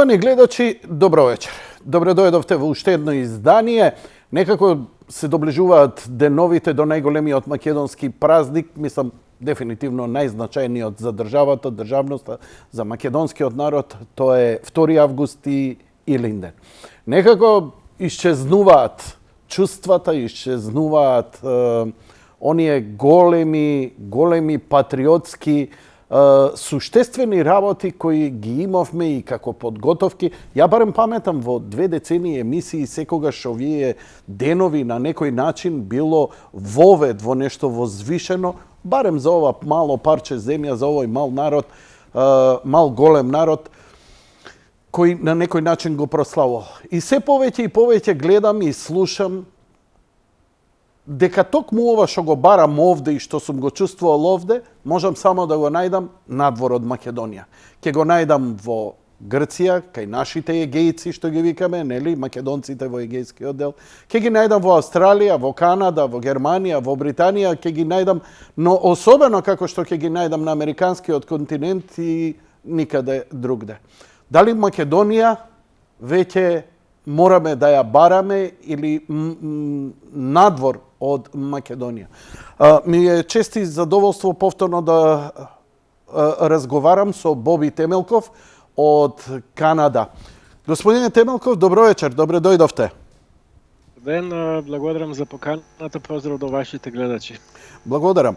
Poštovani gledači, dobro večer. Dobro doјдовте во уште едно издание. Некако се доближуваат деновите до најголемиот македонски празник, мислам, дефинитивно најзначајниот за државата, државноста, за македонскиот народ, тоа е 2 август и Илинден. Некако исчезнуваат чувствата, исчезнуваат оние големи патриотски суштествени работи кои ги имавме и како подготовки. Ја барем паметам во 2 децении емисии секогаш овие денови на некој начин било вовед во нешто возвишено, барем за ова мало парче земја, за овој мал народ, мал голем народ, кој на некој начин го прославувал. И се повеќе и повеќе гледам и слушам дека токму ова што го барам овде и што сум го чувствувал овде, можам само да го најдам надвор од Македонија. Ке го најдам во Грција, кај нашите егејци, што ги викаме, нели, македонците во егејскиот дел. Ке ги најдам во Австралија, во Канада, во Германија, во Британија, ке ги најдам, но особено како што ке ги најдам на американскиот континент и никаде другде. Дали Македонија веќе мораме да ја бараме или надвор од Македонија? Ми е чест и задоволство повторно да разговарам со Боби Темелков од Канада. Господине Темелков, добро вечер, добре дојдовте. Ден, благодарам за поканата, поздрав до вашите гледачи. Благодарам.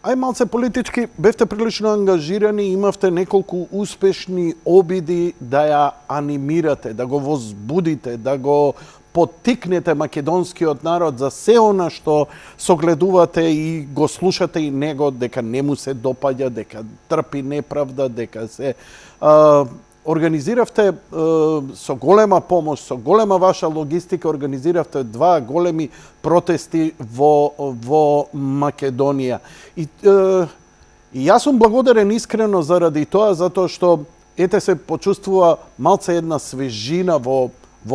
Ај малце политички, бевте прилично ангажирани, имавте неколку успешни обиди да ја анимирате, да го возбудите, да го поттикнете македонскиот народ за се она што согледувате и го слушате и него, дека не му се допаѓа, дека трпи неправда, дека се организиравте со голема помош, со голема ваша логистика, организиравте 2 големи протести во Македонија. И јас сум благодарен искрено заради тоа, затоа што ете се почувствува малце една свежина во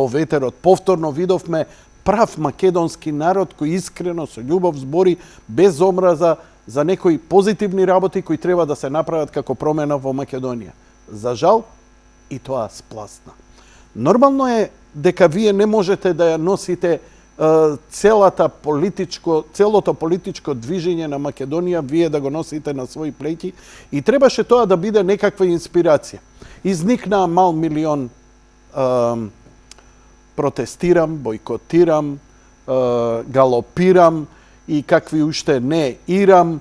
ветерот. Повторно видовме прав македонски народ кој искрено со љубов збори без омраза за некои позитивни работи кои треба да се направат како промена во Македонија. За жал, и тоа спласна. Нормално е дека вие не можете да ја носите целото политичко движење на Македонија, вие да го носите на своји плеќи, и требаше тоа да биде некаква инспирација. Изникна мал милион протестирам, бойкотирам, галопирам и какви уште не ирам,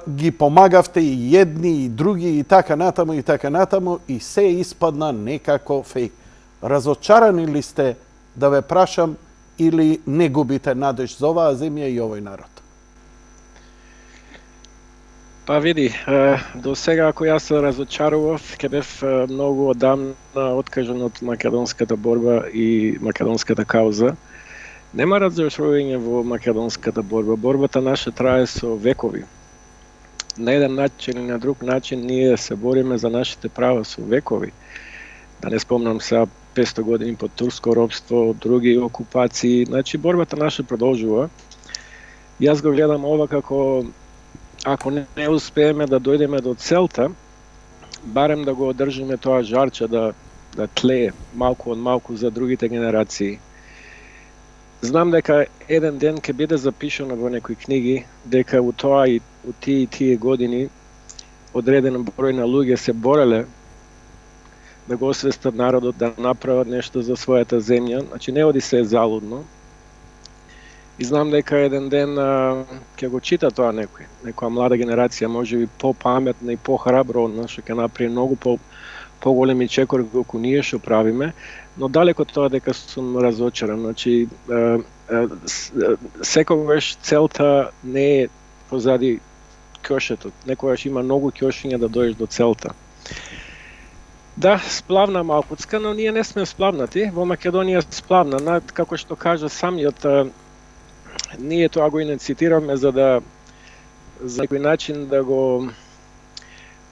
ги помагавте и едни и други и така натаму и се испадна некако фејк. Разочарани ли сте, да ве прашам, или не губите надеж за оваа земја и овој народ? Па види, до сега ако јас се разочарував, ке бев многу одамна откажан од македонската борба и македонската кауза. Нема разочарување во македонската борба. Борбата наша трае со векови. На еден начин или на друг начин ние се бориме за нашите права со векови. Да не спомнам сега 500 години под турско робство, други окупации. Значи борбата наша продолжува. Јас го гледам ова како ако не успееме да дојдеме до целта, барем да го одржиме тоа жарче да тлее малку од малку за другите генерации. Знам дека еден ден ќе биде запишано во некои книги дека у тоа и у тие години одреден број на луѓе се бореле да го освестат народот, да направат нешто за својата земја. Значи не оди се залудно. И знам дека еден ден ќе го чита тоа некоја млада генерација, можеби попаметна и похрабро од нас, што ќе направи многу поголеми чекори колку ние што правиме, но далеко тоа дека сум разочаран. Значи секогаш целта не е позади ќошетот. Некогаш има многу ќошиња да дојдеш до целта. Да, сплавна малкуцка, но ние не сме сплавнати. Во Македонија сплавна, како што кажа самиот, ние тоа го инициираме за некој начин да го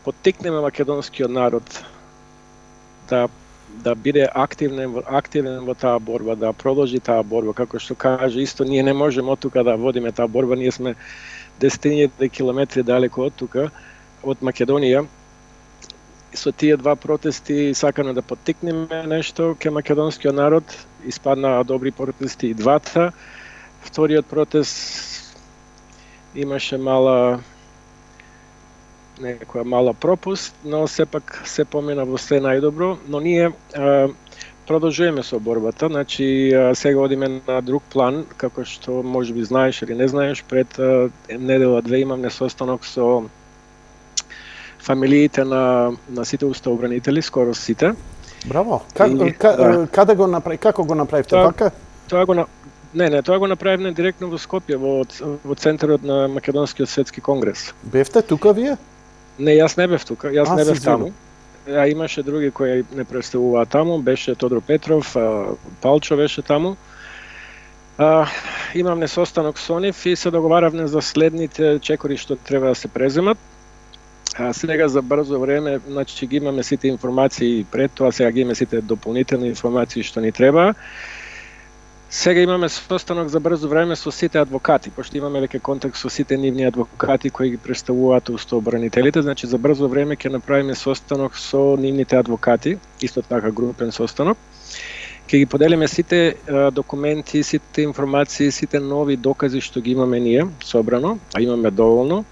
поттикнеме македонскиот народ да биде активен во таа борба, да продолжи таа борба. Како што кажа, исто ние не можеме од тука да водиме таа борба, ние сме десетиња километри далеко од тука, од Македонија. со тие два протести сакаме да поттикнеме нешто ке македонскиот народ, испаднаа добри протести и двата. Вториот протест имаше некоја мала пропуст, но сепак се помина во се најдобро, но ние продолжуваме со борбата, значи сега одиме на друг план, како што можеби знаеш или не знаеш, пред недела-две имаме состанок со фамилиите на сите уставобранители, скоро сите. Браво. Каде го направи? Како го направивте така? Тоа го направивме директно во Скопје, во центарот на Македонскиот светски конгрес. Бевте тука вие? Не, јас не бев тука, јас не бев таму. Имаше други кои не представуваа таму, беше Тодор Петров, Палчо беше таму. Имаме состанок со нив и се договаравме за следните чекори што треба да се преземат. Сега за брзо време, значи ги имаме сите информации пред тоа, сега ги имаме сите дополнителни информации што ни треба. Сега имаме состанок за брзо време со сите адвокати, пошто имаме веќе контакт со сите нивни адвокати кои ги представуваат уставобранителите, значи за брзо време ќе направиме состанок со нивните адвокати, исто така групен состанок. Ќе ги поделиме сите документи, сите информации, сите нови докази што ги имаме ние собрано, а имаме доволно.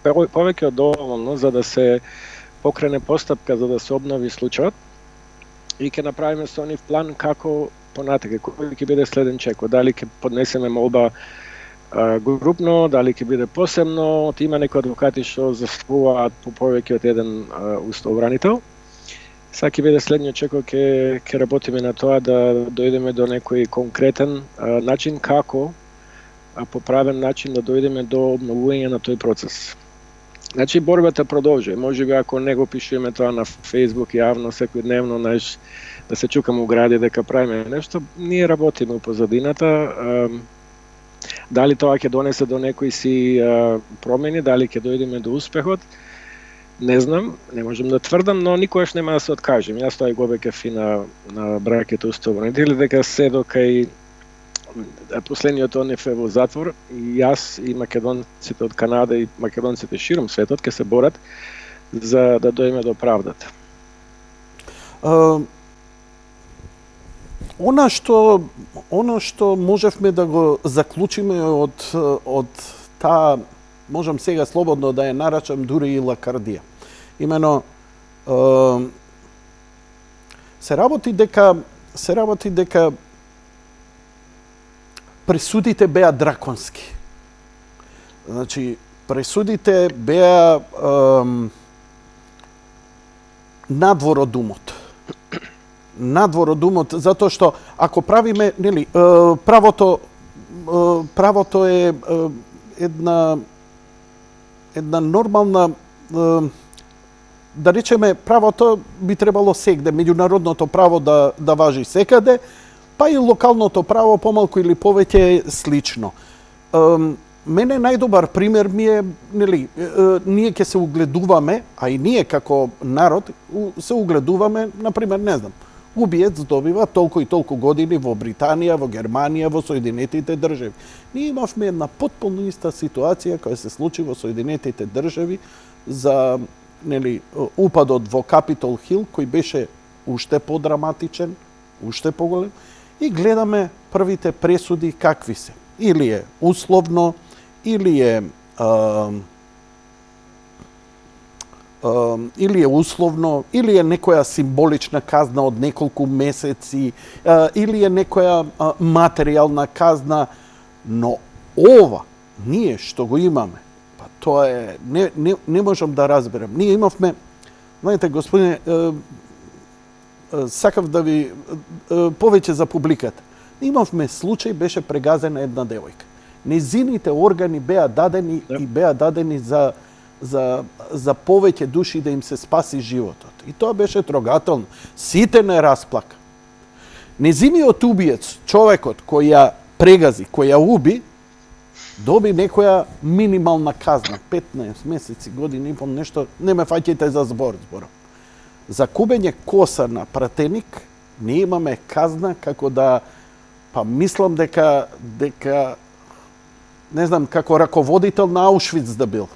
Повеќе од доволно за да се покрене постапка за да се обнови случајот и ќе направиме со нив план како понатака, кој ќе биде следен чекор, дали ќе поднесеме молба групно, дали ќе биде посебно, има некои адвокати што застапуваат по повеќе од еден уставобранител. Сега ќе биде следниот чекор, ќе работиме на тоа да дојдеме до некој конкретен начин како по правен начин да дојдеме до обновување на тој процес. Значи борбата продолжува. Можеби ако не го пишеме тоа на Facebook јавно секојдневно, да се чукаме у гради дека правиме нешто, ние работиме у позадината. Дали тоа ќе донесе до некои си промени, дали ќе дојдеме до успехот, не знам, не можам да тврдам, но никогаш нема да се откажем. Јас тоа и го обекав и на браќето уставобранители дека се докај последниот онив е во затвор, и јас и македонците од Канада и македонците широм светот ќе се борат за да дојдеме до правдата. Она што можевме да го заклучиме од таа, можам сега слободно да ја нарачам дури и лакардија. Имено се работи дека пресудите беа драконски. Значи, пресудите беа надвор од умот. Надвор од умот, затоа што ако правиме, нели, правото е една нормална, да речеме, правото би требало сегде, меѓународното право да важи секаде, па и локалното право помалку или повеќе е слично. Мене најдобар пример ми е, нели, ние ќе се угледуваме, а и ние како народ се угледуваме, например, не знам, убиец добива толку и толку години во Британија, во Германија, во Соединетите држави. Ние имавме една потполно иста ситуација која се случи во Соединетите држави за, нели, упадот во Капитол Хил, кој беше уште подраматичен, уште поголем, и гледаме првите пресуди какви се. Или е условно, или е некоја символична казна од неколку месеци, или е некоја материјална казна, но ова, ние што го имаме, па тоа е, не можам да разберам. Ние имавме, знаете, господине, сакав да ви повеќе за публиката. Имавме случај, беше прегазена една девојка. Незините органи беа дадени и беа дадени за повеќе души да им се спаси животот. И тоа беше трогателно. Сите не расплака. Незиниот убиец, човекот кој ја прегази, кој ја уби, доби некоја минимална казна, 15 месеци, години, нешто, не ме фаќајте за зборам. За кубење коса на пратеник не имаме казна како да, па мислам дека не знам, како раководител на Аушвиц да бил.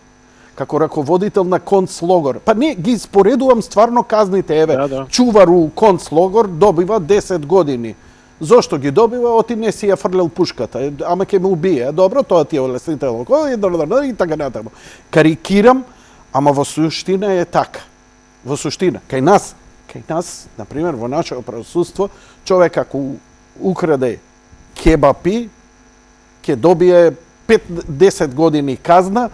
како раководител на концлогор. Па не, ги споредувам стварно казните. Еве, Да. чувар у концлогор добива 10 години. Зошто ги добива? Оти не си ја фрлел пушката. Ама ќе ме убие. Добро, тоа ти е олеснително. И така натаму. Карикирам, ама во суштина е така. Во суштина. Кај нас, например, во нашето правосудство, човек ако украде кебапи, ќе добие 5-10 години казна,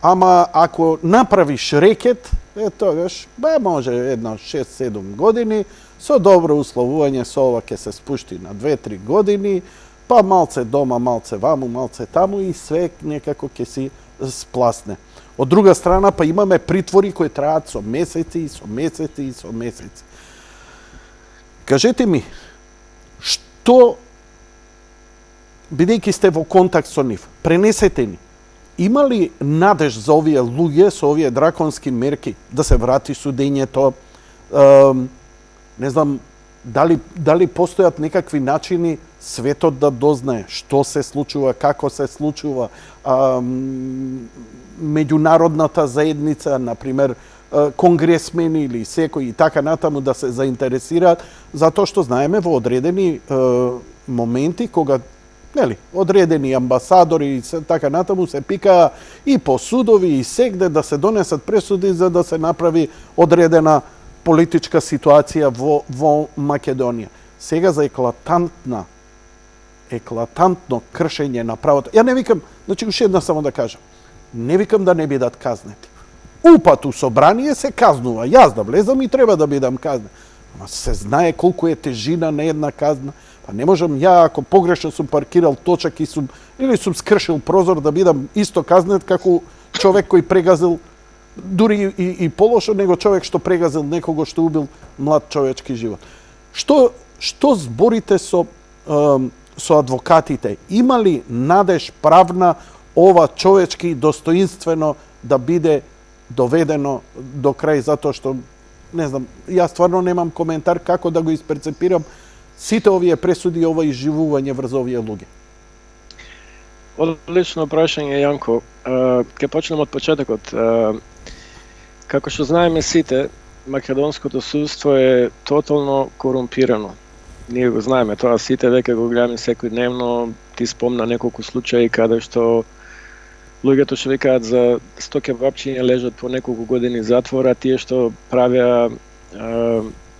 ама ако направиш рекет, тогаш може едно 6-7 години, со добро условување со ова ќе се спушти на 2-3 години, па малце дома, малце ваму, малце таму и све некако ќе си спласне. Од друга страна, па имаме притвори кои траат со месеци. Кажете ми, што, бидејќи сте во контакт со нив, пренесете ни, има ли надеж за овие луѓе со овие драконски мерки да се врати судењето? Не знам, дали постојат некакви начини светот да дознае што се случува, како се случува, меѓународната заедница, например, конгресмени или секој и така натаму да се заинтересираат, затоа што знаеме во одредени моменти кога одредени амбасадори и така натаму се пика и по судови и сегде да се донесат пресуди за да се направи одредена политичка ситуација во Македонија. Сега за еклатантно кршење на правото. Ја не викам, значи уште една само да кажам, не викам да не бидат казнети. Упат у собрание се казнува. Јас да влезам и треба да бидам казнен. Ама се знае колку е тежина на една казна. Па не можам ја, ако погрешно сум паркирал точак или сум скршил прозор, да бидам исто казнет како човек кој прегазил, дури и полошо него човек што прегазил некого што убил млад човечки живот. Што зборите со адвокатите? Има ли надеж правна ова човечки достоинствено да биде доведено до крај, затоа што, не знам, јас стварно немам коментар како да го исперцепирам сите овие пресуди и ова изживување врз овие луѓе. Одлично прашање, Јанко. Ке почнем од почетокот. Како што знаеме сите, македонското судство е тотално корумпирано. Ние го знаеме тоа, сите веќе го гледаме секојдневно. Ти спомна неколку случаи каде што луѓето што викаат за 100 кебапчиња лежат по неколку години затвора, тие што правеа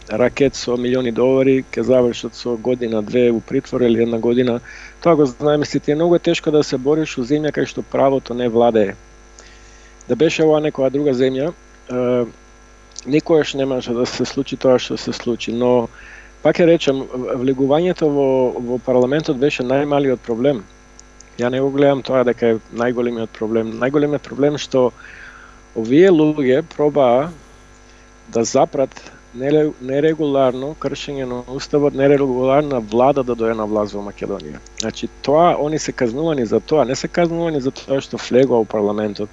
ракет со милиони долари ќе завршат со година-две у притвор или една година. Тоа го знаеме сите. Е многу тешко да се бориш у земја кај што правото не владее. Да беше ова некоја друга земја, никогаш немаше да се случи тоа што се случи, но пак ќе речем, влегувањето во парламентот беше најмалиот проблем. Ја не го гледам тоа дека е најголемиот проблем. Најголемиот проблем што овие луѓе пробаа да запрат нерегуларно кршење на уставот, нерегуларна влада да дојде на власт во Македонија. Значи тоа, они се казнувани за тоа, не се казнувани за тоа што влегува у парламентот.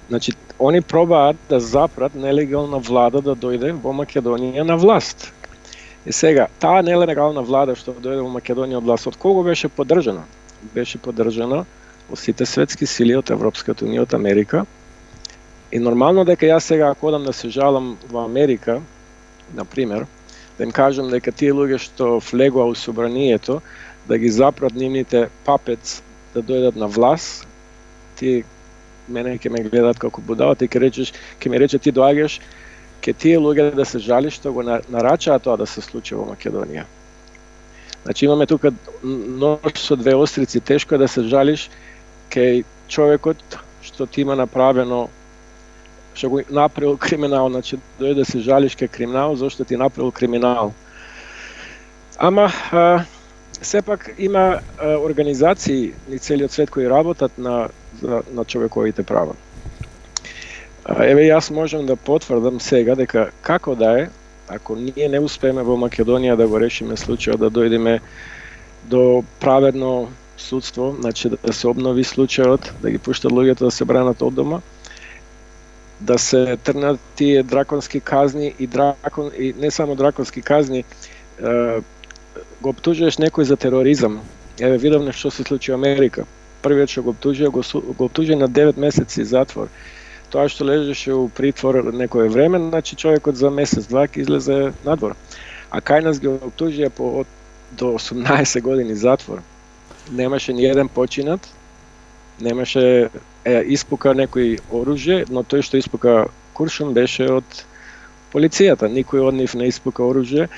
Значи, они пробаат да запрат нелегална влада да дојде во Македонија на власт. И сега, таа нелегална влада што дојде во Македонија од власт, од кого беше поддржана? Беше поддржана од сите светски сили, од Европската унија, од Америка. И нормално дека јас сега ако одам да се жалам во Америка, например, да им кажам дека тие луѓе што влегува у собранието, да ги запрат нивните папец да дојдат на власт, тие мене ќе ме гледаат како будала, ти ќе ми рече ти доаѓаш, ќе тие луѓе да се жали што го нарачаа тоа да се случи во Македонија. Значи имаме тука нож со две острици, тешко е да се жалиш кај човекот што ти има направено, што го направил криминал, значи дојде да се жалиш кај криминал, зашто ти направил криминал. Ама сепак има организации ни целиот свет кои работат на човековите права. Еве јас можам да потврдам сега дека како да е, ако ние не успееме во Македонија да го решиме случајот, да дојдеме до праведно судство, значи да се обнови случајот, да ги пуштат луѓето да се бранат од дома, да се трнат тие драконски казни и не само драконски казни, го оптужуваш некој за тероризам. Еве видовме што се случи во Америка. првиот што го обтужи на 9 месеци затвор. Тоа што лежеше у притвор некое време, значи човекот за месец-два ќе излезе надвор. А кај нас ги обтужија до 18 години затвор. Немаше ни еден починат, немаше испука некој оружје, но тој што испука куршум беше од полицијата. Никој од нив не испука оружје.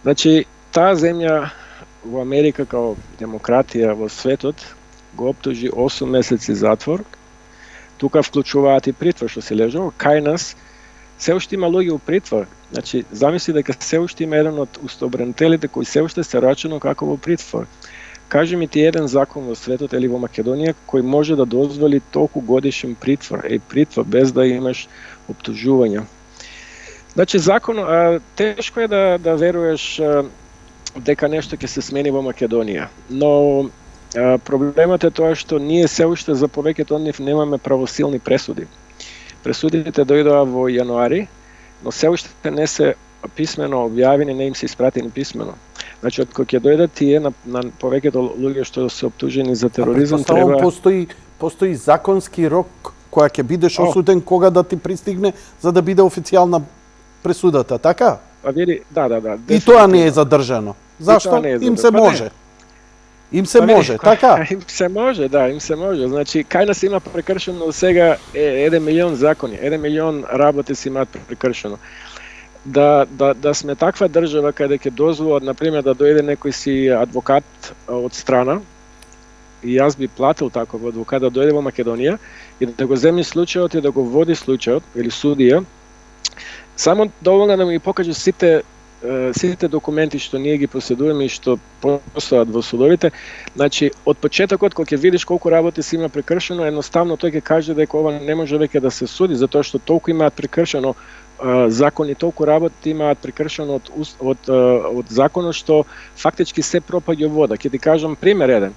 Значи, таа земја во Америка као демократија во светот го обтужи 8 месеци затвор. Тука вклучуваат и притвор што се лежало. Кај нас се уште има луѓе у притвор. Значи, замисли дека се уште има еден од устобранителите кој се уште се рачено како во притвор. Кажи ми ти еден закон во светот или во Македонија кој може да дозволи толку годишен притвор, притвор без да имаш оптужување. Значи, закон, тешко е да веруваш дека нешто ќе се смени во Македонија, но проблемот е тоа што ние се уште за повеќето од нив немаме правосилни пресуди. Пресудите дојдоа во јануари, но се уште не се писмено објавени, не им се испратени писмено. Значи, од кога ќе дојдат тие на повеќето луѓе што се оптужени за тероризам, треба... Постои законски рок која ќе бидеш осуден кога да ти пристигне за да биде официјална пресудата, така? Па види, да. И тоа не е задржано. Зашто? Им се може. Им се може, така? Им се може, да, им се може. Значи, кај нас има прекршено сега 1 милион закони, 1 милион работи се имаат прекршено. Да сме таква држава каде ќе дозволат, например, да дојде некој си адвокат од страна, и јас би платил таков адвокат да дојде во Македонија и да го земи случајот и да го води случајот, или судија, само доволно да ми покаже сите документи што ние ги поседуваме и што постојат во судовите. Значи, од почетокот, кога ќе видиш колку работи се има прекршено, едноставно тој ќе каже дека ова не може веќе да се суди, затоа што толку имаат прекршено закони, толку работи имаат прекршено од законот, што фактички се пропаѓа вода. Ќе ти кажам пример еден.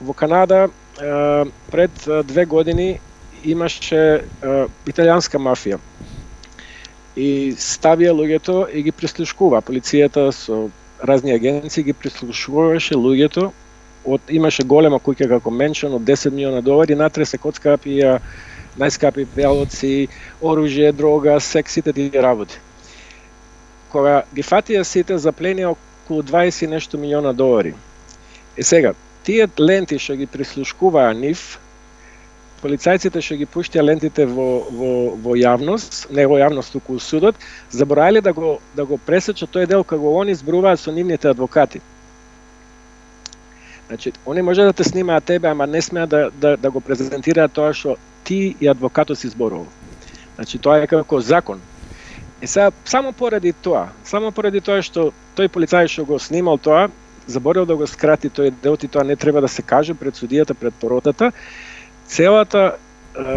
Во Канада пред 2 години имаше италијанска мафија. И ставија луѓето и ги прислушкува. Полицијата со разни агенции ги прислушуваше луѓето. Имаше голема куќа како меншен од 10 милиона долари, натре се коцкапи, најскапи пелоци, оружје, дрога, секс, сите тие работи. Кога ги фатија сите, запленија околу 20 нешто милиона долари. И сега, тие ленти што ги прислушкуваа нив, полицајците што ги пуштија лентите во јавност, не во јавност, туку у судот, заборавале да го пресечат тој дел кога они зборуваат со нивните адвокати. Значи, они може да те снимаат тебе, ама не смеат да го презентираат тоа што ти и адвокатот си зборувал. Значи, тоа е како закон. И сега, само поради тоа што тој полицај што го снимал тоа, заборил да го скрати тој дел и тоа не треба да се каже пред судијата, пред поротата, целата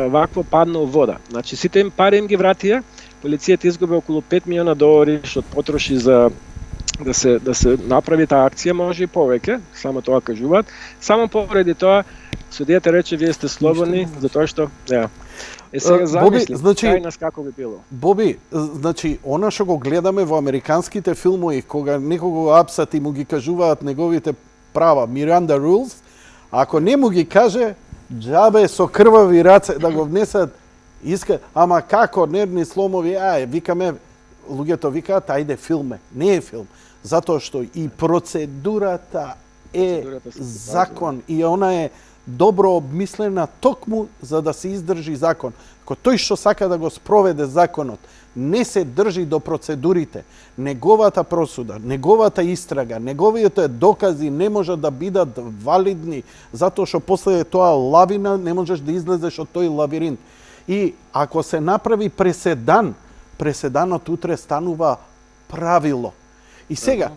вакво падна у вода. Значи, сите им пари им ги вратија, полицијата изгуби околу 5 милиона долари што потроши за да се направи таа акција, може и повеќе, само тоа кажуваат. Само поради тоа судијата рече вие сте слободни, затоа што сега замисли, кај нас како би било. Боби, значи, она што го гледаме во американските филмови, кога некого апсат и му ги кажуваат неговите права, Miranda Rules, ако не му ги каже, џабе со крвави раце да го внесат, иска, ама како, нервни сломови, викаме, луѓето викаат, ајде филме, не е филм, затоа што и процедурата е закон и она е добро обмислена токму за да се издржи закон. Ко тој што сака да го спроведе законот, не се држи до процедурите, неговата просуда, неговата истрага, неговите докази не можат да бидат валидни, затоа што после тоа лавина не можеш да излезеш од тој лавиринт. И ако се направи преседанот утре станува правило. И сега,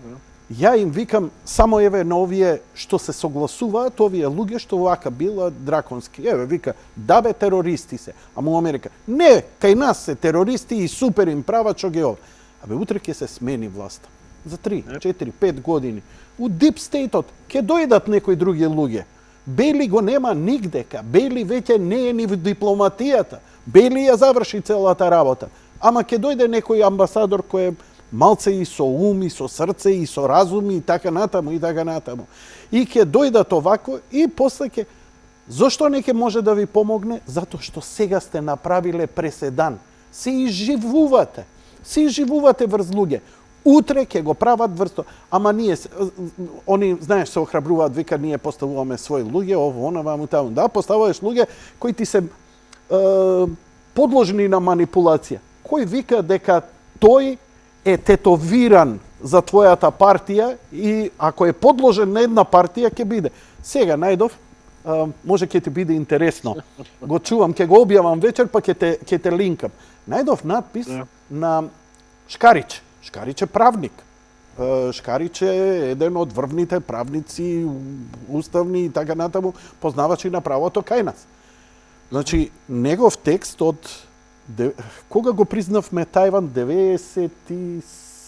ја им викам, само еве на овие што се согласуваат, овие луѓе што вака била драконски. Еве, вика, да бе, терористи се. Ама у Америка, не, кај нас се терористи и супер им права што ги ова. Абе, утре ќе се смени власта. За 3, 4, 5 години. У Deep State-от ќе дојдат некои други луѓе. Бели го нема нигдека. Бели веќе не е ни в дипломатијата. Бели ја заврши целата работа. Ама ќе дојде некој амбасадор кој е малце и со ум, и со срце, и со разум, и така натаму, и така натаму. И ќе дојдат овако, и после ќе Зошто не ќе може да ви помогне? Затоа што сега сте направиле преседан. Се изживувате. Се изживувате врз луѓе. Утре ќе го прават врз тоа. Ама ние, они, знаеш, се охрабруваат, вика, ние поставуваме своји луѓе, ово, она, ваму, таму. Да, поставуваш луѓе кои ти се подложени на манипулација. Кој вика дека тој е тетовиран за твојата партија и ако е подложен на една партија, ќе биде. Сега, најдов, може ќе ти биде интересно. Го чувам, ќе го објавам вечер, па ќе те линкам. Најдов надпис на Шкарич. Шкарич е правник. Шкарич е еден од врвните правници, уставни и така натаму, познавачи на правото кај нас. Значи, негов текст од кога го признавме Тајван, 97,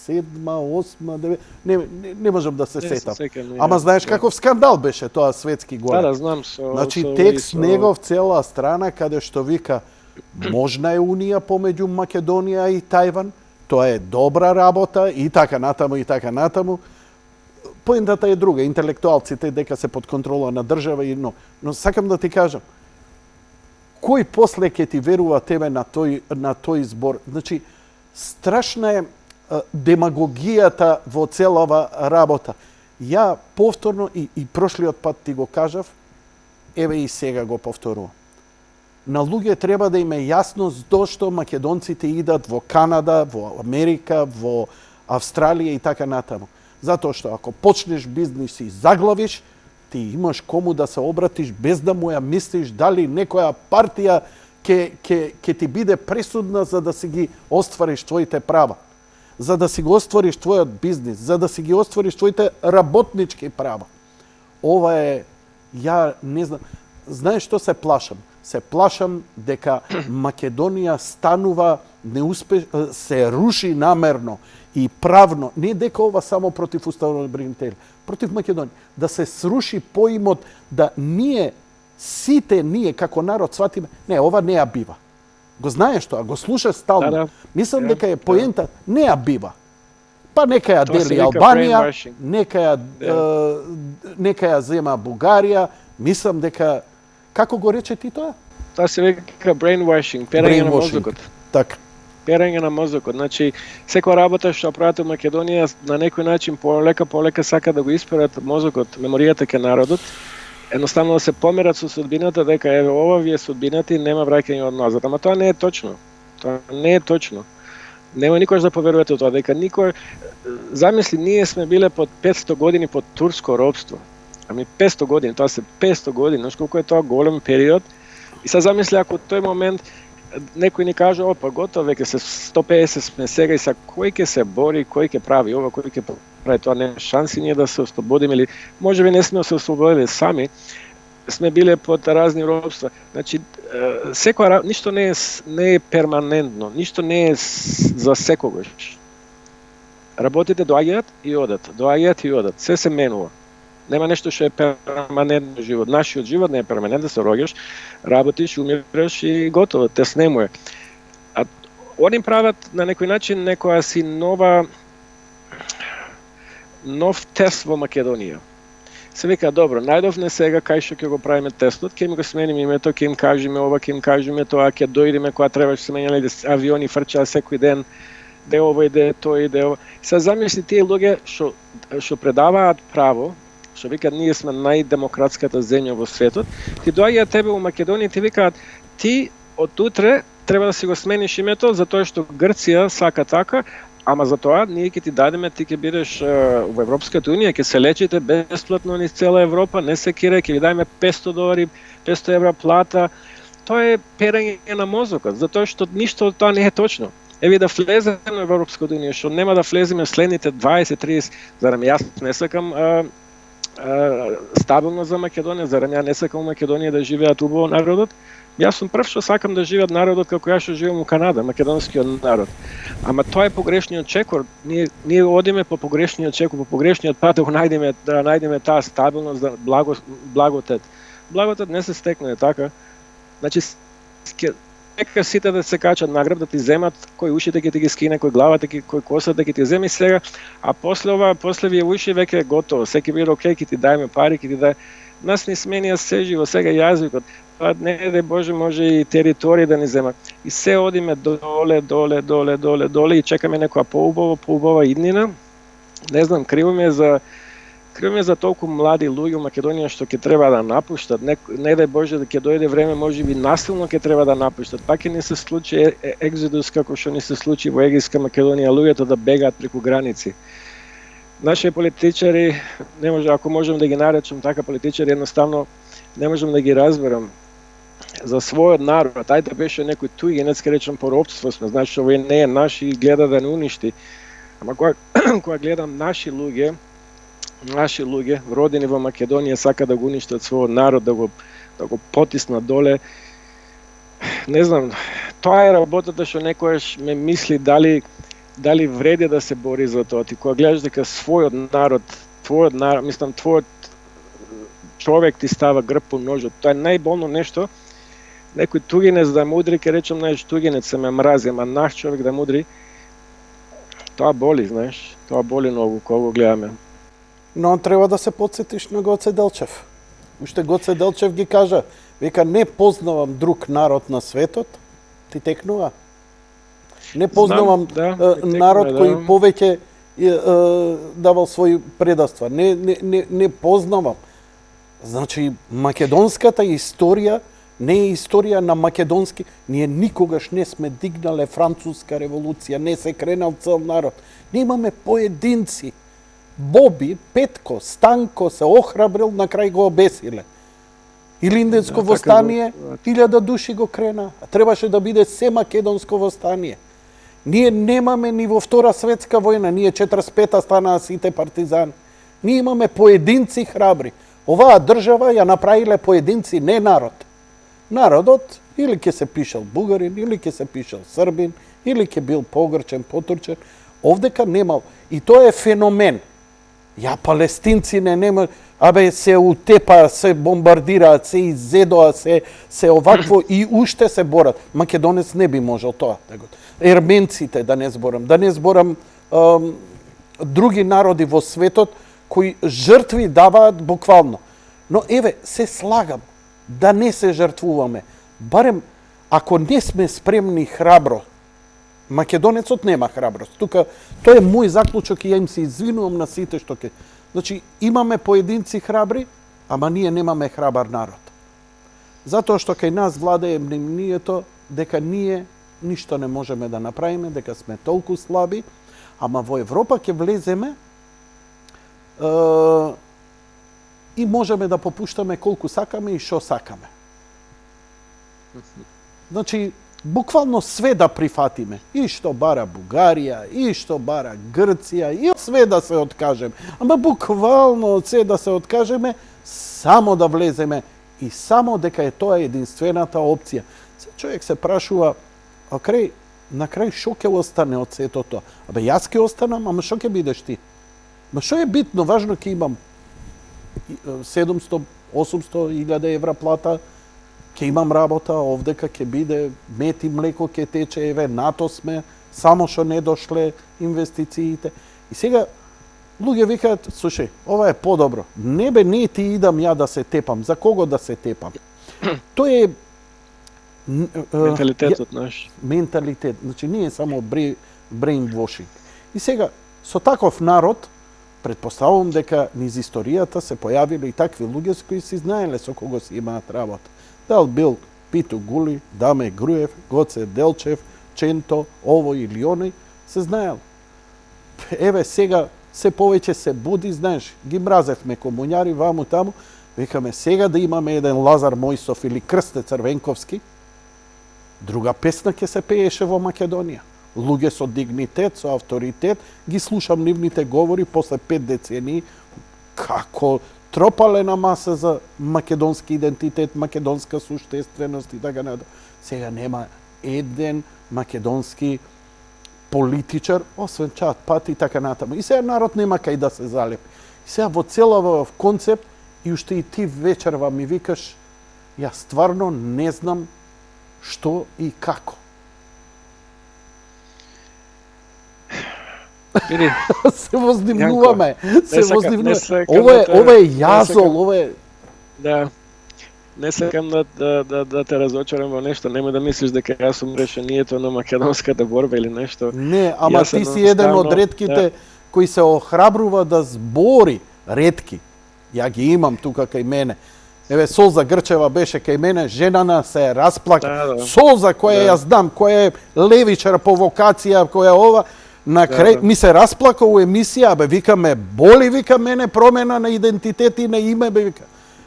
8, 9, не можам да се сетам. Ама знаеш каков скандал беше тоа светски горе. Да, знам. Значи, текст негов цела страна каде што вика можна е унија помеѓу Македонија и Тајван, тоа е добра работа и така натаму и така натаму. Поентата е друга, интелектуалците дека се под контрола на држава и но сакам да ти кажам, кој после ќе ти верува тебе на тој збор? Значи, страшна е демагогијата во целава работа. Ја повторно и прошлиот пат ти го кажав, еве и сега го повторувам. На луѓе треба да им е јасно зошто македонците идат во Канада, во Америка, во Австралија и така натаму. Затоа што ако почнеш бизнис и заглавиш, ти имаш кому да се обратиш без да му ја мислиш дали некоја партија ќе ти биде пресудна за да си ги оствариш твоите права, за да си го оствариш твојот бизнис, за да си ги оствариш твоите работнички права. Ова е, ја не знам, знаеш што се плашам? Се плашам дека Македонија станува се руши намерно и правно, не дека ова само против уставно бринители, против Македонија, да се сруши поимот да ние, сите ние како народ сватиме, не, ова не ја бива. Го знаеш тоа, го слушаш стално. Да. Мислам дека е поента, не ја бива. Па нека ја дели Албанија, нека ја зема Бугарија, мислам дека, како го рече ти тоа? Тоа се вика brainwashing, перање на мозокот. Така. Перање на мозокот. Значи, секоја работа што прават во Македонија на некој начин полека сака да го исперат мозокот, меморијата ке народот, едноставно да се померат со судбината дека еве ова ви е судбината и нема враќање од назад. Ама тоа не е точно. Тоа не е точно. Нема никош да поверувате тоа дека никој замисли ние сме биле под 500 години под турско робство. Ами 500 години, тоа се 500 години, знаеш колку е тоа голем период. И се замисли ако тој момент некој ни каже, опа, готово, веќе се 150 сме сега и са кој ќе се бори, кој ќе прави ова, кој ќе прави тоа, нема шанси ние да се ослободиме или можеби не сме се ослободили сами, сме биле под разни робства. Значи, ништо не е перманентно, ништо не е за секогаш. Работите доаѓаат и одат, се се менува. Нема нешто што е перманентно живот. Нашиот живот не е перманентен, се роѓаш, работиш, умираш и готово, те снемуе. А они прават на некој начин некоја си нов тест во Македонија. Се вика, добро, најдовне сега кај што ќе го правиме тестот, ќе ми го смениме името, ќе им кажеме ова, ќе им кажеме тоа, ќе дојдеме кога требаше се менјале авиони фрчаа секој ден, де ова и де тој и де ова. Се замисли тие луѓе што предаваат право, што викаат ние сме најдемократската земја во светот, ти доаѓаат тебе во Македонија и ти викаат ти од утре треба да си го смениш името затоа што Грција сака така, ама за тоа ние ќе ти дадеме, ти ќе бидеш во Европската унија, ќе се лечите бесплатно низ цела Европа, не се кире, ќе ви дајме $500, 500 евра плата. Тоа е перање на мозокот, затоа што ништо од тоа не е точно. Еве да влеземе во Европската унија, што нема да влеземе следните 20-30, зарем јас не сакам стабилно за Македонија, зарем ја не сакам Македонија да живеат убаво народот. Јас сум прв што сакам да живеат народот како јас што живеам во Канада, македонскиот народ. Ама тоа е погрешниот чекор. Ние одиме по погрешниот чекор, по погрешниот пат да најдеме таа стабилност, благотет. Благотет не се стекне така. Значи нека сите да се качат на грб, да ти земат кој ушите ќе ти ги скине, кој главата, кој косата ќе ти земи сега, а после вие уши веќе е готово, секи биде окей, ќе ти дајме пари, ќе ти дај. нас ни сменија се живо, сега јазикот, па не дај Боже може и територија да ни зема. И се одиме доле и чекаме некоја поубава иднина. Не знам, криво ми е за толку млади луѓе во Македонија што ќе треба да напуштат. Не дај Боже да ќе дојде време, можеби насилно ќе треба да напуштат. Пак ќе ни се случи екзодус како што ни се случи во Егејска Македонија, луѓето да бегаат преку граници. Наши политичари, не може, ако можам да ги наречам така политичари, едноставно не можам да ги разберам. За својот народ, ајде да беше некој туѓенец, ке речам поробство сме, значи овој не е наш и гледа да не уништи. Ама кога гледам наши луѓе, родени во Македонија, сака да го уништат својот народ, да го потиснат доле. Не знам, тоа е работата што некојаш ме мисли дали вреди да се бори за тоа. Ти кога гледаш дека твојот народ, твојот човек ти става грб по ножот, тоа е најболно нешто. Некој туѓенец да мудри, ке речем, знаеш, туѓенец се ме мрази, ама наш човек да мудри, тоа боли, знаеш, тоа боли многу кога го гледаме. Но треба да се подсетиш на Гоце Делчев. Уште Гоце Делчев ги кажа, века не познавам друг народ на светот, ти текнува. Не познавам народ кој повеќе давал своји предавства. Не познавам. Значи, македонската историја не е историја на македонски. Ние никогаш не сме дигнале француска револуција, не се кренал цел народ. Ние имаме поединци. Боби, Петко, Станко се охрабрил, на крај го обесиле. Илинденско востание, 1000 души го крена. Требаше да биде се македонско востание. Ние немаме ни во Втора светска војна, ние 45-та станаа сите партизани. Ние имаме поединци храбри. Оваа држава ја направиле поединци, не народ. Народот или ќе се пишел бугарин, или ќе се пишел србин, или ќе бил погрчен, потурчен. Овдека немал. И тоа е феномен. Ја палестинци нема, се утепа, се бомбардираат, се изедоа, се овакво и уште се борат. Македонец не би можел тоа. Ерменците, да не зборам други народи во светот кои жртви даваат буквално. Но еве, се слагам, да не се жртвуваме. Барем, ако не сме спремни храбро, македонецот нема храброст. Тука, тоа е мој заклучок и ја им се извинувам на сите што ке... Значи, имаме поединци храбри, ама ние немаме храбар народ. Затоа што кај нас владее мнението дека ние ништо не можеме да направиме, дека сме толку слаби, ама во Европа ќе влеземе и можеме да попуштаме колку сакаме и што сакаме. Значи, буквално све да прифатиме. И што бара Бугарија, и што бара Грција, и од све да се откажеме. Ама буквално од све да се откажеме, само да влеземе и само дека е тоа единствената опција. Човек се прашува, на крај шо ќе остане од сето тоа? Абе, јас ќе останам, ама шо ќе бидеш ти? Ма шо е битно? Важно ќе имам 700, 800, 1000 евра плата, ќе имам работа, овдека ќе биде мет и млеко ќе тече, еве, НАТО сме, само што не дошле инвестициите. И сега, луѓе викаат, слушај, ова е подобро. Не не ти идам ја да се тепам. За кого да се тепам? Тоа е менталитетот наш. Менталитет. Значи, не е само brainwashing. И сега, со таков народ, предпоставувам дека низ историјата се појавиле и такви луѓе кои си знаеле со кого си имаат работа. Дал бил Пито Гули, Даме Груев, Гоце Делчев, Ченто, ово или оној, се знаел. Еве сега се повеќе се буди, знаеш, ги мразевме комуњари ваму таму, викаме сега да имаме еден Лазар Мојсов или Крсте Црвенковски, друга песна ќе се пееше во Македонија. Луѓе со дигнитет, со авторитет, ги слушам нивните говори после 5 децении, како тропале на маса за македонски идентитет, македонска суштественост и така натаму. Сега нема еден македонски политичар, освен Чат Пати и така натаму. И сега народ нема кај да се залепи. И сега во целава концепт, и уште и ти вечерва ми викаш, ја стварно не знам што и како. Се воздивнуваме. Ова е јазол, ова е... Да. Не сакам да те разочарам во нешто, немој да мислиш дека јас сум решението на македонската борба или нешто. Не, ама Јас ти си еден од ретките кои се охрабрува да збори, ретки. Ја ги имам тука кај мене. Еве, Солза Грчева беше кај мене, женана се расплака. Солза, која ја знам, која е левичар по вокација, која е ова, на крај ми се расплака у емисија, бе, викаме, боли, вика мене промена на идентитет и на име, бе, вика.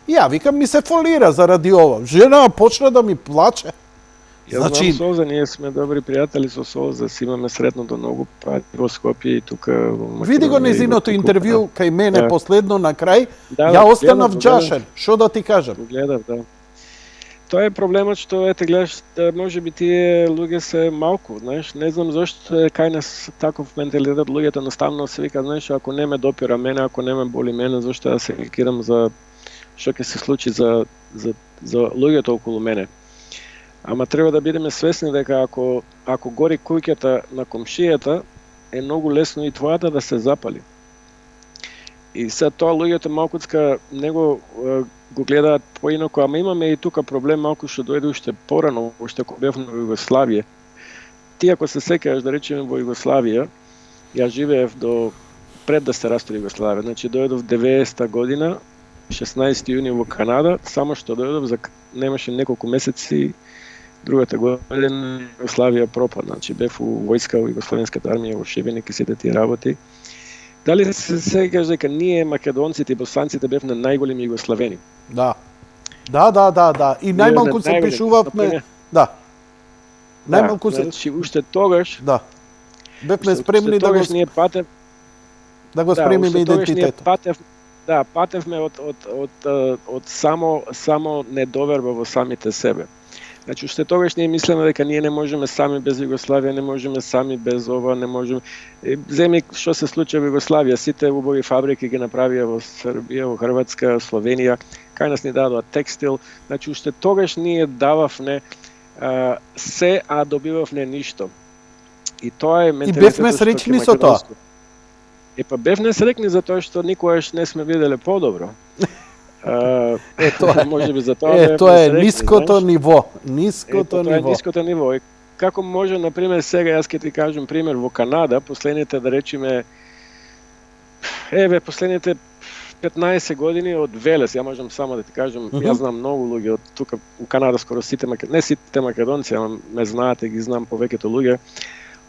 Ја, викам, ми се фолира заради ова. Жена почна да ми плаче. Ја знам Солза, ние сме добри пријатели со Солза, си имаме сретното многу пати во Скопје и тука во Македонија. Види го незиното интервју кај мене последно на крај. Ја останав џашен. Шо да ти кажам? Гледав, да. Тоа е проблемот што ете гледаш, можеби тие луѓе се малку, знаеш, не знам зошто е кај нас таков менталитет, луѓето наставно се вика, знаеш, ако не ме допира мене, ако не ме боли мене, зошто да се кликирам за што ќе се случи за луѓето околу мене. Ама треба да бидеме свесни дека ако гори куќата на комшијата, е многу лесно и твојата да се запали. И се тоа луѓето малкуцка него го гледаат поинако, ама имаме и тука проблем малку што дојде уште порано, уште кога бев во Југославија. Ти ако се сеќаваш да речеме во Југославија, ја живеев до пред да се растори Југославија, значи дојдов 90-та година, 16 јуни во Канада, само што дојдов немаше неколку месеци, другата година Југославија пропадна, значи бев у војска во Југославенската армија во Шибеник и сите тие работи. Дали се сеќаш дека ние македонците и босанците бевме најголеми југославени? Да. Да. И најмалку се пишувавме. Да. Најмалку се. Значи уште тогаш. Да. Бевме спремни да го спремиме идентитетот. Да, патевме од само недоверба во самите себе. Значи, уште тогаш ние мислеме дека ние не можеме сами без Југославија, не можеме сами без ова, не можеме... Земи што се случи во Југославија, сите убави фабрики ги направија во Србија, во Хрватска, Словенија, кај нас ни дадоа текстил, значи уште тогаш ние дававме се, а добивавме ништо. И тоа е менталитетот. И бевме среќни со тоа. Па бевме среќни затоа што никогаш не сме виделе подобро. Можеби за тоа тоа е ниското ниво. Ниското ниво. Тоа е ниското ниво. И како може, например, сега јас ќе ти кажам пример во Канада, последните да речеме последните 15 години од Велес, ја можам само да ти кажам, јас знам многу луѓе од тука у Канада, скоро сите не сите македонци, ама ме знаат и ги знам повеќето луѓе.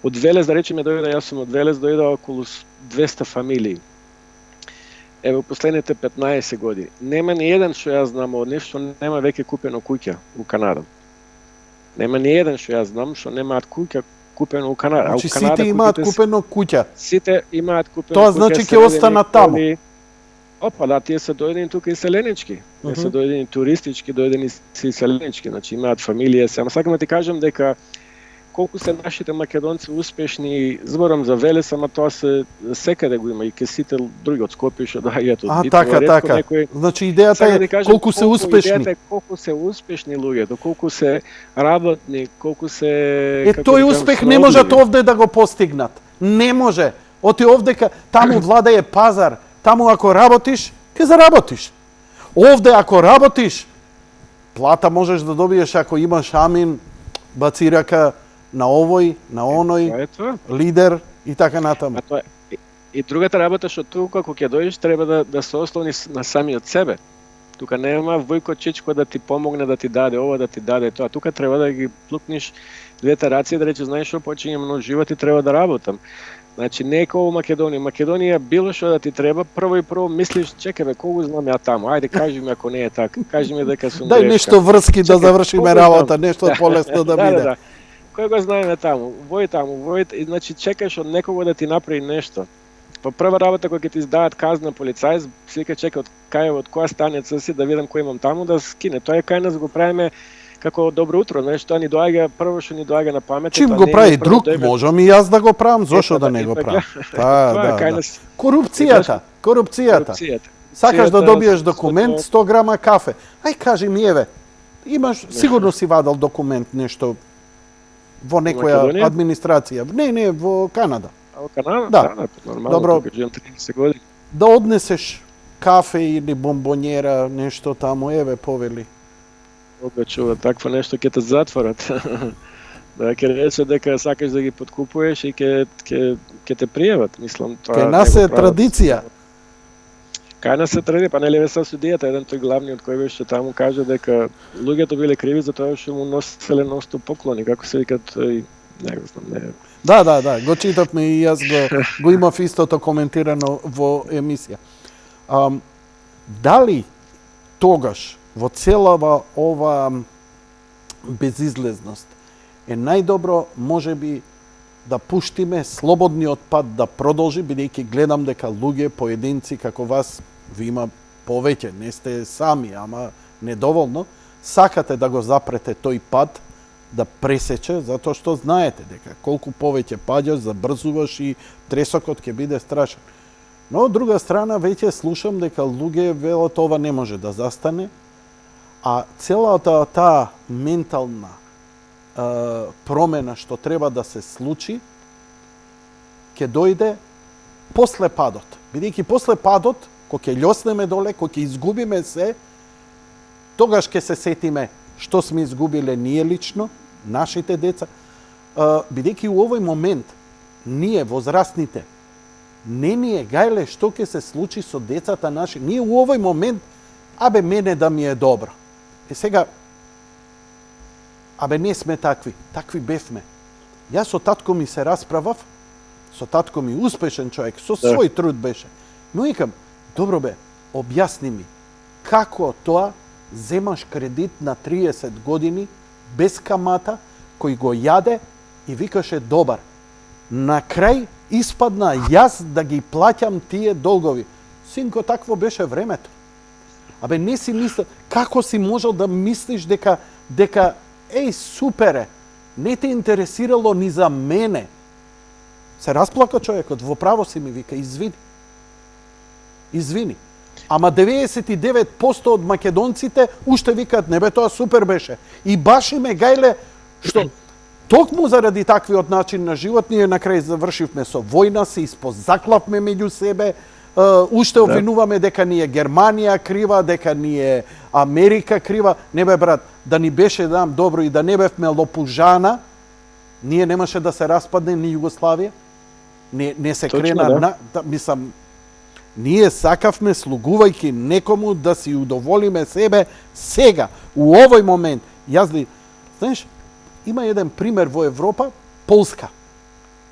Од Велес, да речеме, јас сум од Велес, дојде околу 200 фамилии. Во последните 15 години. Нема ни еден што јас знам од нешто нема веќе купено куќа у Канада. Нема ни еден што јас знам што немаат куќа купено у Канада. Значи сите имаат купено куќа. Сите имаат купено куќа. Тоа значи ќе останат таму. Опа, да, тие се дојдени тука и селенички. Тие се дојдени туристички, дојдени и селенички, значи имаат фамилија. Само сакам да ти кажам дека колку се нашите македонци успешни, зборам за Велес, ама тоа се секаде го има и ке сите други од Скопје што доаѓаат од Битола. Така. Значи идејата е колку се успешни. Идејата е колку се успешни луѓето, колку се работни, колку се тој успех не можат овде да го постигнат. Не може. Оти овдека таму владее пазар. Таму ако работиш, ќе заработиш. Овде ако работиш, плата можеш да добиеш ако имаш амин, баци рака на овој, на оној, лидер и така натаму. И другата работа што тука кога ќе дојдеш треба да се ослони на самиот себе. Тука нема Војко Чичко да ти помогне, да ти даде ова, да ти даде тоа. Тука треба да ги плукнеш двете раци, да речеш, знаеш што, почињам нов живот и треба да работам. Значи не е како Македонија. Македонија било што да ти треба, прво мислиш, чекај бе, кого знам ја таму. Ајде кажи ми ако не е така. Кажи ми дека сум грешка. Дај нешто врски да завршиме работа, нешто полесно да биде. Да. Кој го знаеме таму? Вој, и значи чекаш од некого да ти направи нешто. Па прва работа кога ќе ти издадат казна полицајец, си вика чекај од која станица си да видам кој имам таму да скине. Тоа е кај нас го правиме како добро утро, знаеш, тоа ни доаѓа прво што ни доаѓа на памет. Чим го прави друг, можам и јас да го правам, зошто да не го правам? Да. Корупцијата. Сакаш да добиеш документ, 100 грама кафе. Ај кажи ми, еве, имаш, сигурно си вадал документ нешто во некоја администрација. Не, во Канада. Во Канада? Да. Нормално, добро. Тука живеам 30 години. Да однесеш кафе или бомбонjera, нешто таму, еве повели. Кога чува такво нешто ќе те затворат. Да, ќе рече дека сакаш да ги подкупуваш и ќе те пријават, мислам тоа. Кај нас е традиција. Кај нас е традиција, па нели со судијата, еден тој главниот кој беше таму кажа дека луѓето биле криви за тоа што му носеле носто поклони, како се вика тој, не го знам, не. Да, го читавме и јас го имав истото коментирано во емисија. Дали тогаш во целава ова безизлезност е најдобро можеби да пуштиме слободниот пат да продолжи, бидејќи гледам дека луѓе, поединци како вас, ви има повеќе, не сте сами, ама недоволно, сакате да го запрете тој пат, да пресече, затоа што знаете дека колку повеќе паѓаш, забрзуваш и тресокот ќе биде страшен. Но од друга страна веќе слушам дека луѓе велат ова не може да застане, а целата таа ментална промена што треба да се случи ќе дојде после падот. Бидејќи после падот, кога ќе љоснеме доле, кога ќе изгубиме се, тогаш ќе се сетиме што сме изгубиле ние лично, нашите деца, бидејќи у овој момент ние возрастните не ни е гајле што ќе се случи со децата наши. Ние у овој момент, мене да ми е добро. Сега, не сме такви бевме. Јас со татко ми се расправав, со татко ми успешен човек, со свој труд беше. Но викам, добро бе, објасни ми, како тоа земаш кредит на 30 години, без камата, кој го јаде и викаше добар. На крај испадна јас да ги плаќам тие долгови. Синко, такво беше времето. Не си мислел, како си можел да мислиш дека супере, не те интересирало ни за мене. Се расплака човекот, во право си ми вика, извини. Ама 99% од македонците уште викаат, не бе, тоа супер беше. И баш им е гајле што токму заради таквиот начин на живот ние на крај завршивме со војна, се испозаклавме меѓу себе, уште обвинуваме дека ни е Германија крива, дека ни е Америка крива. Не бе, брат, да ни беше добро и да не бевме лопужана, ние немаше да се распадне ни Југославија. Не се крена, мислам, ние сакавме, слугувајќи некому, да си удоволиме себе сега, у овој момент. Знаеш, има еден пример во Европа, Полска.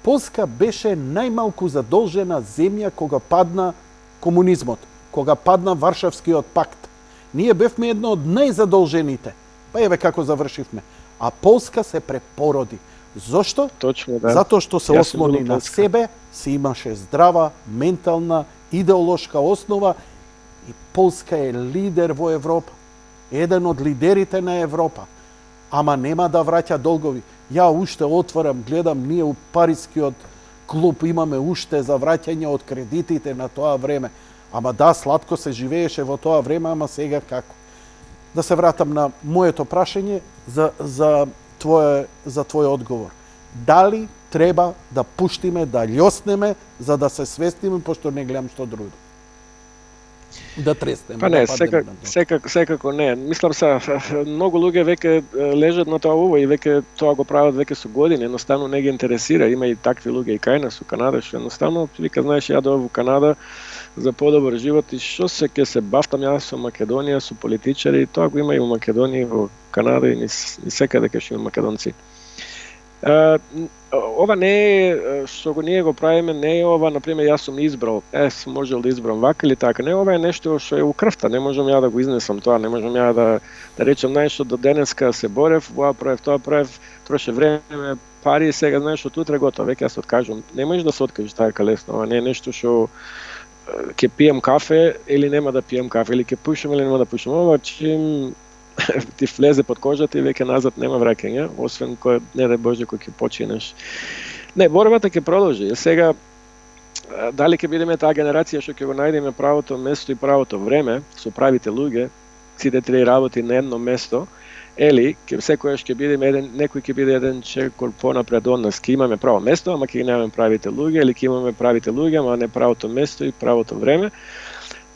Полска беше најмалку задолжена земја кога падна комунизмот, кога падна Варшавскиот пакт. Ние бевме едно од најзадолжените. Па еве како завршивме. А Полска се препороди. Зошто? Точно, да. Затоа што се ослони на себе, се имаше здрава, ментална, идеолошка основа и Полска е лидер во Европа. Еден од лидерите на Европа. Ама нема да враќа долгови. Ја уште отворам, гледам, ние у Парискиот клуб имаме уште за враќање од кредитите на тоа време. Ама да, сладко се живееше во тоа време, ама сега како? Да се вратам на моето прашање за твој одговор. Дали треба да пуштиме, да љоснеме, за да се свестиме, пошто не гледам што друго? Да треснеме. Па не, секако не. Мислам многу луѓе веќе лежат на тоа уво и веќе тоа го прават веќе со години, едноставно не ги интересира. Има и такви луѓе и кај нас у Канада, што едноставно вика, знаеш, ја дојдов во Канада за подобар живот и што ќе се бафтам јас со Македонија, со политичари, тоа го има и во Македонија, во Канада и секаде кај што има македонци. Ова не е што ние го правиме, не е ова, например, јас сум избрал, сум можел да избрам вака или така. Не, ова е нешто што е у крвта, не можам ја да го изнесам тоа, не можам ја да речем, знаеш што, до денеска се борев, ова правев, тоа правев, троше време, пари, сега знаеш што, утре готово, веќе јас се откажувам. Не можеш да се откажеш така лесно, ова не е нешто што ќе пием кафе или нема да пием кафе, или ќе пушам или нема да пушам. Ова чим ти влезе под кожата и веќе назад нема враќање, освен кој, не дај Боже, кој ќе починеш. Не, борбата ќе продолжи. Сега, дали ќе бидеме таа генерација што ќе го најдеме правото место и правото време со правите луѓе, сите три работи на едно место, или секојаш ќе бидеме некој ќе биде еден чекор понапред од нас, ќе имаме право место, ама ќе немаме правите луѓе, или ќе имаме правите луѓе, ама не правото место и правото време.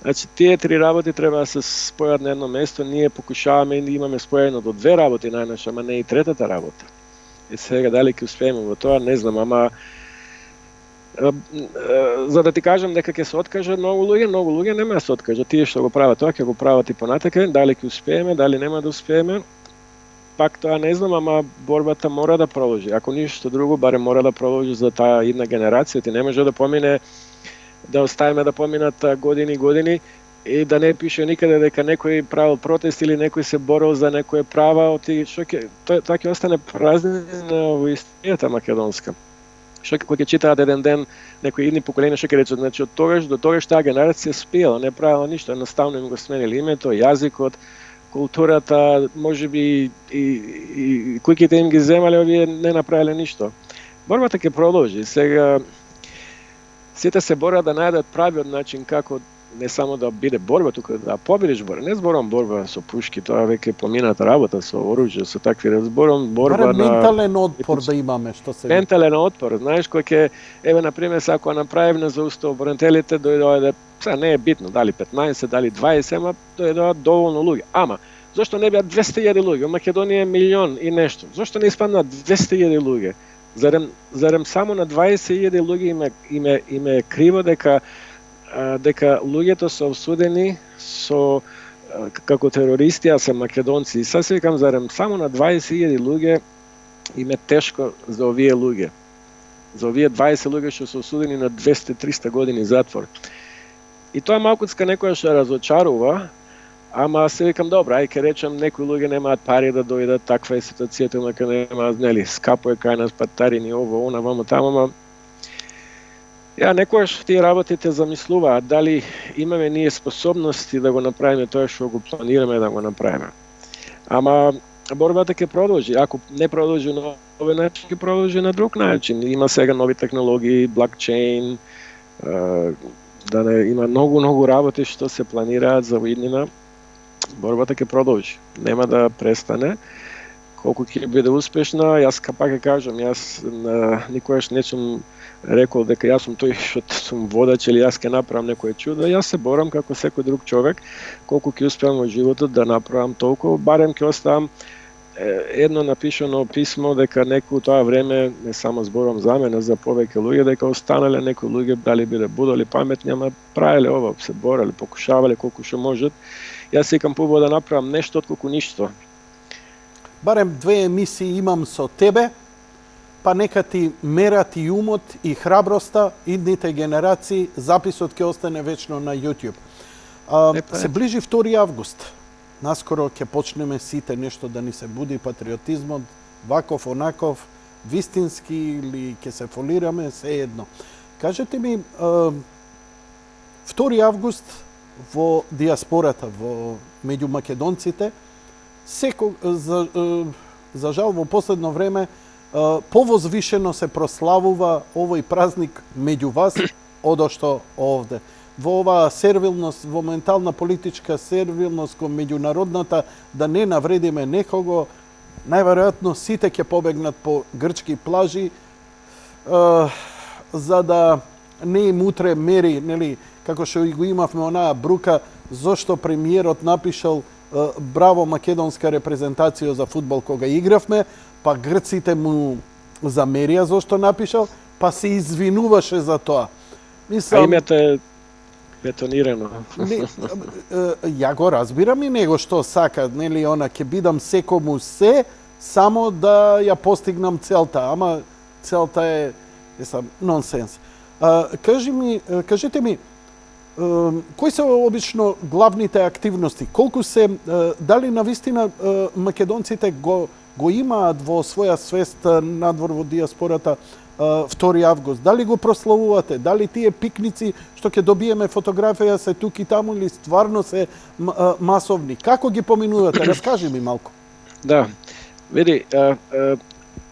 Значи, тие три работи треба да се спојат на едно место, ние покушаваме и имаме спојано до две работи најнаш, ама не и третата работа. И сега дали ќе успееме во тоа, не знам, ама за да ти кажам дека ќе се откажат многу луѓе нема да се откажат. Тие што го прават тоа, ќе го прават и понатака, дали ќе успееме, дали нема да успееме. Пак тоа не знам, ама борбата мора да продолжи. Ако ништо друго, барем мора да продолжи за таа една генерација. Ти не може да помине, да оставиме да поминат години и да не пише никаде дека некој правил протест или некој се борил за некое права, тоа ќе остане празнина во историјата македонска. Што кој ќе читаат еден ден некои идни поколенија, што ќе речат, значи од тогаш до тогаш таа генерација спиела, не правила ништо, едноставно им го сменили името, јазикот, културата, можеби и куќите им ги земале, овие не направиле ништо. Борбата ќе продолжи. Сега сите се борат да најдат правиот начин како не само да биде борба, тука да победиш борба. Не зборам борба со пушки, тоа веќе помината работа со оружје, со такви разборам, борба на ментален отпор да имаме, што се ментален отпор, знаеш, кој ќе еве на пример ако направиме за уставобранителите, дојдоа сега не е битно дали 15, дали 20, ама дојдоа доволно луѓе. Ама зошто не беа 200.000 луѓе? Македонија е милион и нешто. Зошто не испаднаа 200.000 луѓе? Зарем само на 20.000 луѓе им е криво дека луѓето се осудени со како терористи, а се македонци. И сега се викам, зарем само на 20.000 луѓе им е тешко за овие луѓе. За овие 20 луѓе што се осудени на 200-300 години затвор. И тоа малкуцка некоја што разочарува, ама се викам, добро, ај ке речем, некои луѓе немаат пари да дојдат, таква е ситуацијата, мака немаат, нели, скапо е кај нас патарини, ово, она, вамо, тамо, ама ја некојаш тие работи те замислуваат дали имаме ние способности да го направиме тоа што го планираме да го направиме. Ама борбата ќе продолжи. Ако не продолжи на овој начин, ќе продолжи на друг начин. Има сега нови технологии, блокчейн, има многу работи што се планираат за иднина. Борбата ќе продолжи. Нема да престане. Колку ќе биде успешна, јас пак ќе кажам, јас никогаш не сум рекол дека јас сум тој што сум водач или јас ќе направам некое чудо. Јас се борам како секој друг човек, колку ќе успеам во животот да направам толку, барем ќе оставам едно напишано писмо дека некој тоа време, не само зборам за мене, за повеќе луѓе, дека останале некои луѓе, дали биде будали паметни, ама правеле ова, се бореле, покушавале колку што можат. Јас сикам побо да направам нешто отколку ништо. Барем 2 емисии имам со тебе, па нека ти мерат и умот и храброста, идните генерации, записот ќе остане вечно на YouTube. Се ближи 2 август. Наскоро ќе почнеме сите нешто да ни се буди патриотизмот, ваков, онаков, вистински или ќе се фолираме, се едно. Кажете ми, 2 август во диаспората, меѓу македонците, за жал во последно време повозвишено се прославува овој празник меѓу вас одошто овде. Во оваа сервилност, во ментална политичка сервилност кон меѓународната, да не навредиме некого, најверојатно сите ќе побегнат по грчки плажи, за да не им утре мери, нели, како што го имавме онаа брука, зошто премиерот напишал браво македонска репрезентација за фудбал кога игравме, па грците му замерија зошто напишал, па се извинуваше за тоа. А името е бетонирано. Ја го разбирам и него што сака, нели, она ќе бидам секому се, само да ја постигнам целта, ама целта е нонсенс. Кажете ми, кои се обично главните активности? Колку се, дали навистина македонците го имаат во своја свест надвор во диаспората 2 август? Дали го прославувате? Дали тие пикници што ќе добиеме фотографија се тук и таму или стварно се масовни? Како ги поминувате? Раскажи ми малку. Да, види,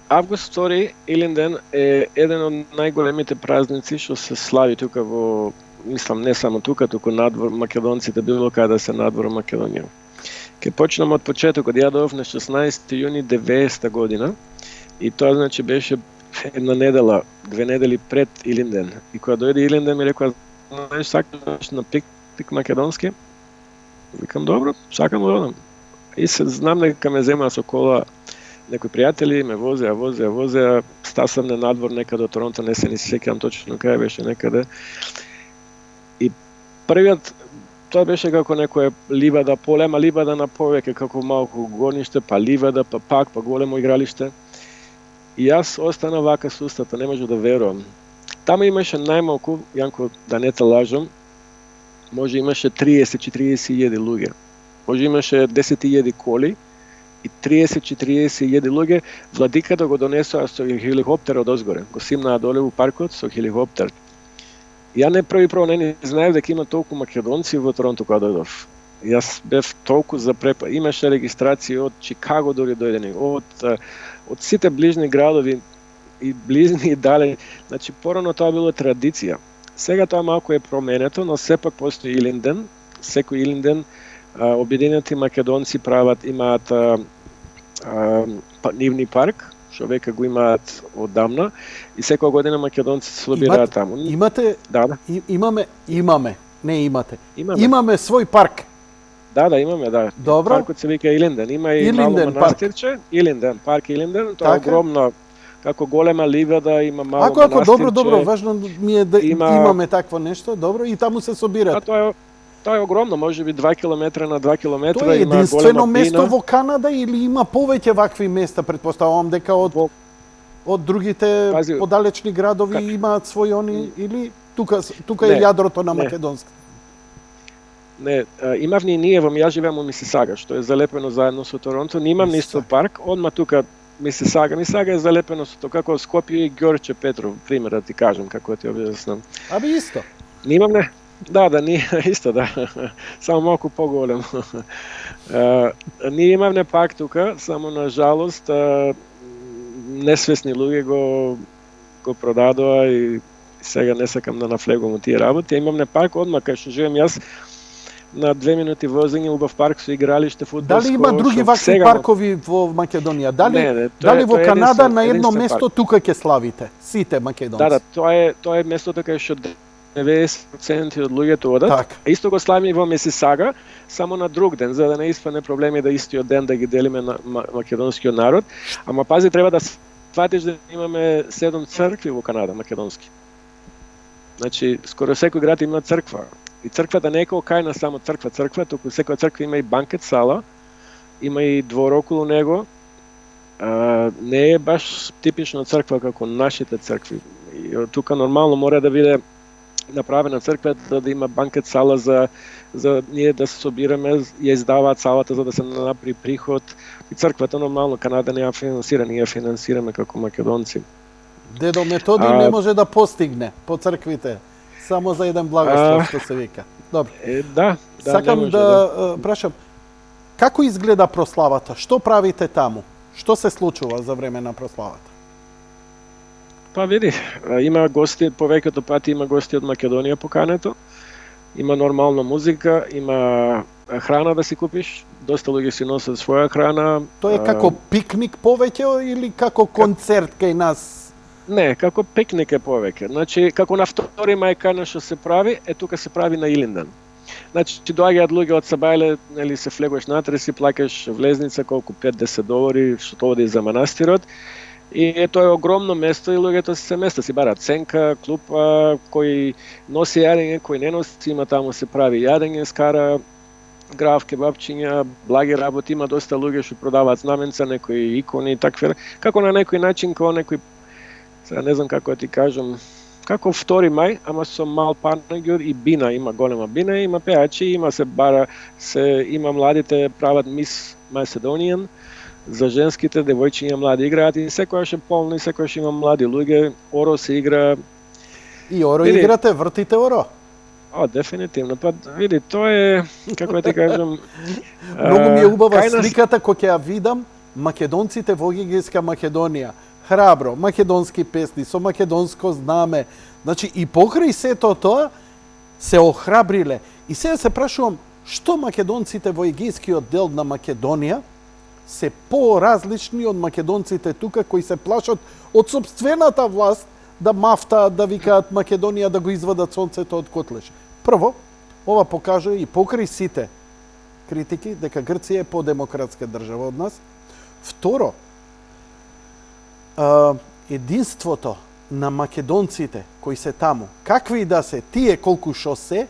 август 2 Илинден е еден од најголемите празници што се слави тука во, мислам, не само тука, туку надвор македонците, било каде се надвор Македонија. Ке почнем од почетокот. Ја дојдов на 16 јуни 90 година и тоа значи беше една недела, 2 недели пред Илинден. И кога дојде Илинден ми рекоа, знаеш, сакаш на пикник пик македонски. Викам, добро, сакам да одам. И се знам дека ме земаа со кола некои пријатели, ме возеа, стасам на надвор некаде од Торонто, не се ни сеќавам точно кај беше некаде. И првиот, тоа беше како некоја ливада, полема ливада на повеќе, како малку горниште, па ливада, па пак, па големо игралиште. И јас остана вака со устата, не можу да верувам. Таму имаше најмалку, Јанко, да не те лажам, може имаше 30-40 луѓе. Може имаше 10.000 коли и 30-40 луѓе. Владиката го донесоа со хеликоптер од озгоре. Го симнаа доле у паркот со хеликоптер. Ја не прво не знаев дека има толку македонци во Торонто кога дојдов. Јас бев толку запрепа. Имаше регистрации од Чикаго дори дојдени, од сите ближни градови и близни и дале. Значи порано тоа било традиција. Сега тоа малку е променето, но сепак постои Илинден. Секој Илинден обединети македонци имаат нивни парк, што веќе го имаат оддамна, и секоја година македонци се собираат таму. Имате? Да. Имаме. Не имате. Имаме. Имаме свој парк. Да, имаме, да. Добро. Паркот се вика Илинден. Има и мало манастирче. Илинден, парк Илинден. Тоа е огромно, како голема ливада, има мало манастирче. Добро, важно ми е да имаме такво нешто, добро, и таму се собират. Тоа е огромно, може би 2 км на 2 км. Тоа е единствено место во Канада или има повеќе вакви места? Предпоставувам дека од другите подалечни градови имаат своји они, или тука е јадрото на македонски? Не, имавме и ние, ја живеам во Мисисага, што е залепено заедно со Торонто. Не имам исто парк, одма тука Мисисага е залепено со тоа, како Скопје и Ѓорче Петров, пример да ти кажам, како ти објаснам. Аби исто. Не имам, Да, ние исто, да. Само малку поголем. Ние имавме пак тука, само на жалост несвесни луѓе го продадоа и сега не сакам да нафлегувам у тие работи. Имавме парк одма кај што живеам јас, на 2 минути возење, убав парк со игралиште фудбалско. Дали има други вакви паркови во Македонија? Дали во Канада на едно место тука ќе славите сите македонци? Да, тоа е местото кај што 90% од луѓето одат. Так. Исто го славиме во Мисисага, само на друг ден, за да не испадне проблеми да истиот ден да ги делиме на македонскиот народ. Ама пази, треба да сватиш да имаме 7 цркви во Канада македонски. Значи, скоро секој град има црква. И црквата не е како кајна само црква, туку секоја црква има и банкет сала, има и двор околу него. Не е баш типично црква како нашите цркви. И тука нормално мора да биде направена црквата да има банкет сала за ние да се собираме, ја издаваат салата за да се направи приход. И црквата нормално Канада не ја финансира, ние ја финансираме како македонци. Дедо Методи не може да постигне по црквите, само за еден благослов, што се вика. Добро. Да, сакам да прашам, како изгледа прославата? Што правите таму? Што се случува за време на прославата? Па види, има гости, повеќето пати има гости од Македонија покането. Има нормална музика, има храна да си купиш, доста луѓе си носат своја храна. Тоа е како пикник повеќе или како концерт кај нас? Не, како пикник е повеќе. Значи, како на 2 мај кај што се прави, тука се прави на Илинден. Значи, доаѓаат луѓе од Сабајле, нели се флегуваш натре, си плаќаш влезница колку $5-10 што оди за манастирот. И тоа е огромно место и луѓето се места си бараат сенка, клупа, кој носи јадење, кој не носи, има таму се прави јадење, скара грав, кебапчиња, благи работи, има доста луѓе што продаваат знаменца, некои икони и такви, како на некој начин, како некој, сега не знам како да ти кажам, како 2 мај, ама со мал панагјур и бина, има голема бина, има пеачи, има се бара, има младите прават Мис Macedonian, за женските девојчиња млади играат и секојаш е полно и секојаш има млади луѓе, оро се игра. И оро играте, вртите оро? Дефинитивно. Па види, тоа е, како да ти кажам, многу ми е убава сликата која ќе ја видам македонците во Гигијска Македонија. Храбро, македонски песни со македонско знаме. Значи и покрај сето тоа се охрабриле. И сега се прашувам што македонците во Егејскиот дел на Македонија се по-различни од македонците тука кои се плашат од сопствената власт да мафтаат, да викаат Македонија да го извадат сонцето од котлеш. Прво, ова покажува и покри сите критики дека Грција е подемократска држава од нас. Второ, единството на македонците кои се таму, какви да се, тие колку шо се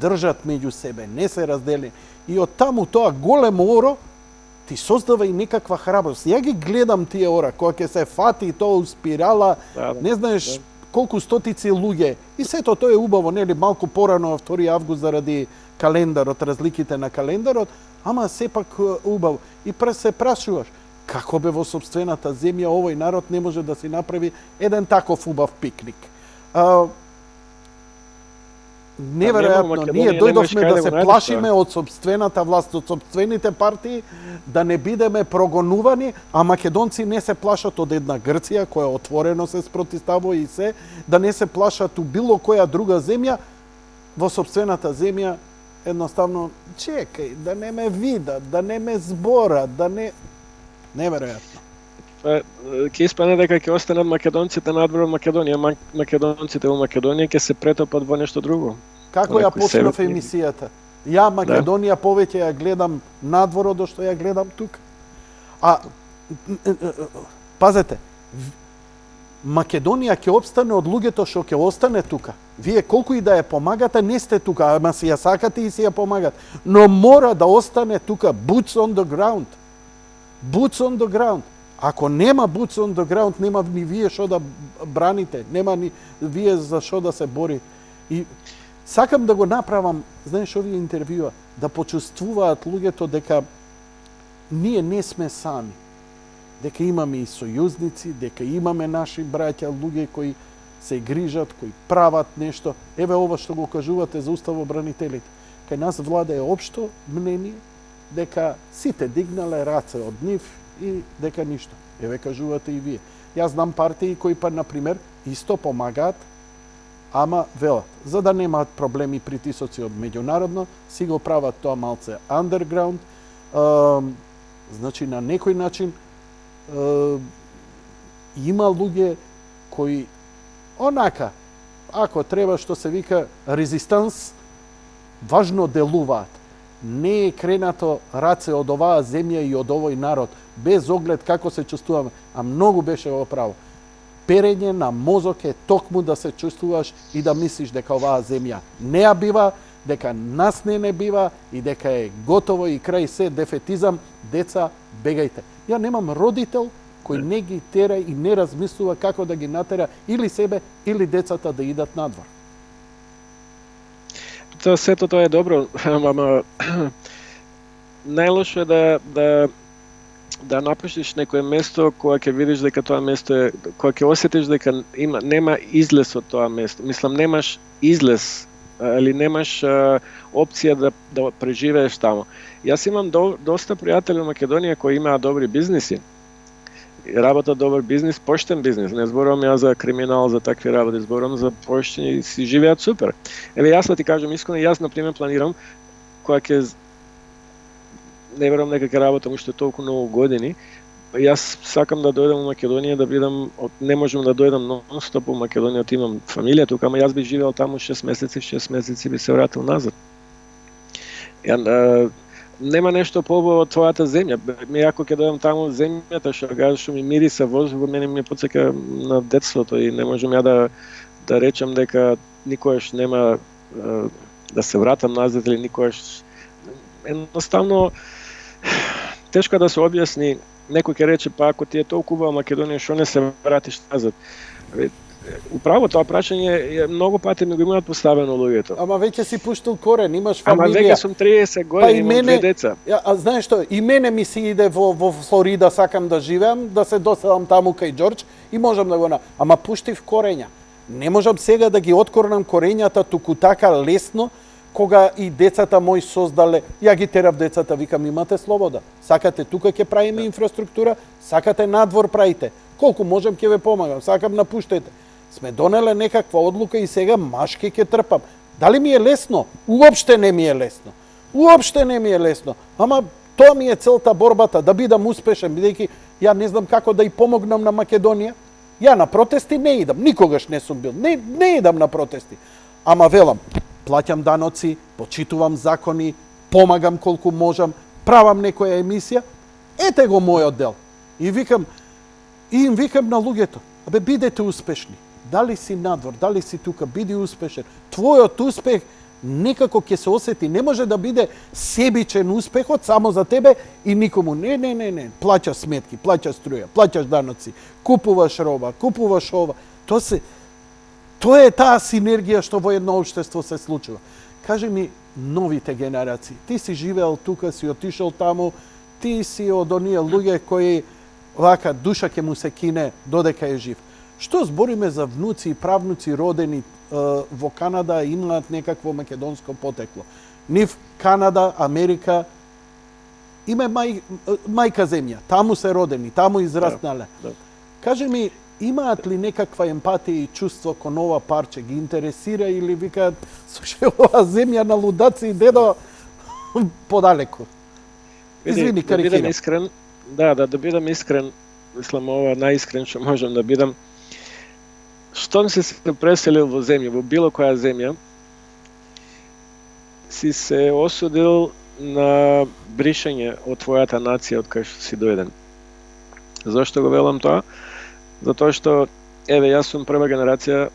држат меѓу себе, не се раздели. И од таму тоа големо оро ти создава и некаква храброст. Ја ги гледам тие ора, кога ќе се фати тоа у спирала, не знаеш колку стотици луѓе. И сето тоа е убаво, нели, малку порано 2 август заради календарот, разликите на календарот, ама сепак убаво. И се прашуваш, како бе во сопствената земја овој народ не може да си направи еден таков убав пикник. Неверојатно, ние дојдовме да се плашиме од сопствената власт, од сопствените партии, да не бидеме прогонувани, а македонци не се плашат од една Грција, која отворено се спротивстава и се, да не се плашат у било која друга земја, во сопствената земја, едноставно, чекај, да не ме видат, да не ме зборат, да не... Неверојатно. Ќе испадне дека ќе останат македонците надвор од Македонија, македонците во Македонија ќе се претопат во нешто друго. Како ја почнав емисијата? Ја Македонија повеќе ја гледам надвор од што ја гледам тука. Пазете, Македонија ќе опстане од луѓето што ќе остане тука. Вие колку и да ја помагате, не сте тука, ама си ја сакате и си ја помагат. Но мора да остане тука boots on the ground. Boots on the ground. Ако нема boots on the ground, нема ни вие што да браните, нема ни вие за што да се бори. И сакам да го направам, знаеш, овие интервјуа, да почувствуваат луѓето дека ние не сме сами. Дека имаме и сојузници, дека имаме наши браќа, луѓе кои се грижат, кои прават нешто. Еве ова што го кажувате за уставобранителите. Кај нас владее општо мнение дека сите дигнале раце од нив и дека ништо. Еве кажувате и вие. Јас знам партии кои па, например, исто помагаат, ама велат, за да немаат проблеми и притисоци од меѓународно, си го прават тоа малце underground, значи на некој начин има луѓе кои онака, ако треба што се вика резистанс, важно делуваат. Не е кренато раце од оваа земја и од овој народ, без оглед како се чувствуваме, а многу беше во право. Перење на мозок е токму да се чувствуваш и да мислиш дека оваа земја не ја бива, дека нас не бива и дека е готово и крај се дефетизам, деца, бегајте. Ја немам родител кој не ги тера и не размислува како да ги натера или себе, или децата да идат надвор. Сето тоа е добро, ама најлошо е да напуштиш некое место кога ќе видиш дека тоа место е, кога ќе осетиш дека нема излез од тоа место. Мислам, немаш излез или немаш опција да преживееш таму. Јас имам доста пријатели во Македонија кои имаат добри бизниси. Работат добар бизнис, поштен бизнис. Не зборувам ја за криминал, за такви работи, зборувам за поштени и си живеат супер. Еве јас да ти кажам искрено, јас на пример планирам кога ќе не верувам дека ќе работам уште толку многу години. Јас сакам да дојдам во Македонија, да бидам, не можам да дојдам нон-стоп во Македонија, имам фамилија тука, ама јас би живеел таму 6 месеци би се вратил назад. Нема нешто побаво од твојата земја. Ако ќе дојдам таму, земјата што ми мириса воздух, мене ми потсека на детството и не можам ја да речам дека никогаш нема да се вратам назад или никогаш. Едноставно тешко е да се објасни. Некој ќе рече, па ако ти е толку убава Македонија, што не се вратиш назад? Управо тоа прашање многу пати ми го имаат поставено луѓето. Ама веќе си пуштил корен, имаш фамилија. Ама веќе сум 30 години, имам 2 деца. А знаеш што, и мене ми се иде во Флорида, сакам да живеам, да се доселам таму кај Џорџ и можам да го ама пуштив корења. Не можам сега да ги откорнам корењата туку така лесно, кога и децата мои создале, ја ги терав децата, викам, имате слобода. Сакате тука ќе правиме инфраструктура, сакате надвор правите. Колку можам ќе ве помагам, сакам напуштете. Сме донеле некаква одлука и сега машки ќе трпам. Дали ми е лесно? Уопште не ми е лесно. Уопште не ми е лесно. Ама тоа ми е целта борбата, да бидам успешен, бидејќи ја не знам како да и помогнам на Македонија. Ја на протести не идам, никогаш не сум бил. Не идам на протести. Ама велам, плаќам даноци, почитувам закони, помагам колку можам, правам некоја емисија, ете го мојот дел. И им викам на луѓето, абе бидете успешни. Дали си надвор, дали си тука, биди успешен. Твојот успех некако ќе се осети, не може да биде себичен успехот само за тебе и никому. Не. Плаќаш сметки, плаќаш струја, плаќаш даноци, купуваш роба, купуваш ова. Тоа е таа синергија што во едно општество се случува. Кажи ми, новите генерации. Ти си живеел тука, си отишол таму, ти си од оние луѓе кои вака душа ќе му се кине додека е жив. Што збориме за внуци и правнуци родени во Канада имаат некакво македонско потекло? Нив Канада, Америка, име мајка земја, таму се родени, таму израснале. Да. Кажи ми, имаат ли некаква емпатија и чувство кон ова парче? Ги интересира или викаат, слушај, ова земја на лудаци и дедо подалеку? Извини, карикирам. Да бидам искрен, мислам ова најискрен што можам да бидам. Штом си се преселил во земја, во било која земја, си се осудил на бришање од твојата нација од кај што си дојден. Зошто го велам тоа? Затоа што, еве, јас сум прва генерација,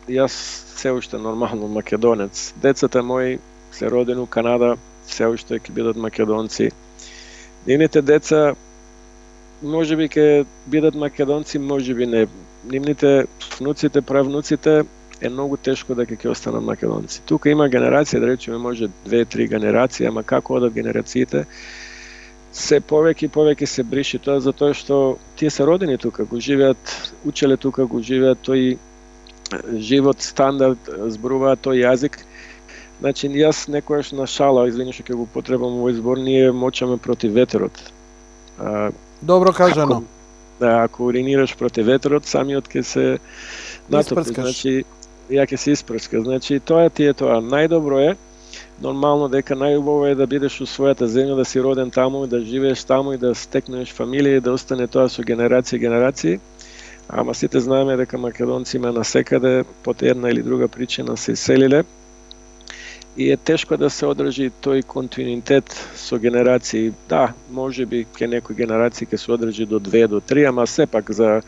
јас се уште нормално македонец. Децата мои се родени у Канада, се уште ќе бидат македонци. Нивните деца можеби ќе бидат македонци, можеби не. Нивните внуците, правнуците е многу тешко дека ќе останат македонци. Тука има генерација, да речеме може 2-3 генерации, ама како одат генерациите, се повеќе се бриши тоа затоа што тие се родени тука, го живеат, учеле тука, го живеат тој живот, стандард, зборуваат тој јазик. Значи, јас некојаш на шала, извини што ќе го потребам овој збор, ние мочаме против ветерот. Добро кажано. Ако уринираш против ветерот, самиот ќе се натопи. Значи, ја ќе се испрскаш. Значи, тоа ти е тоа. Најдобро е, нормално дека најубаво е да бидеш у својата земја, да си роден таму, да живееш таму и да стекнеш фамилија и да остане тоа со генерации. Ама сите знаеме дека македонци насекаде под една или друга причина се иселиле. И е тешко да се одржи тој континуитет со генерации. Да, можеби ке некои генерации ќе се одржи до 2 до 3, ама сепак за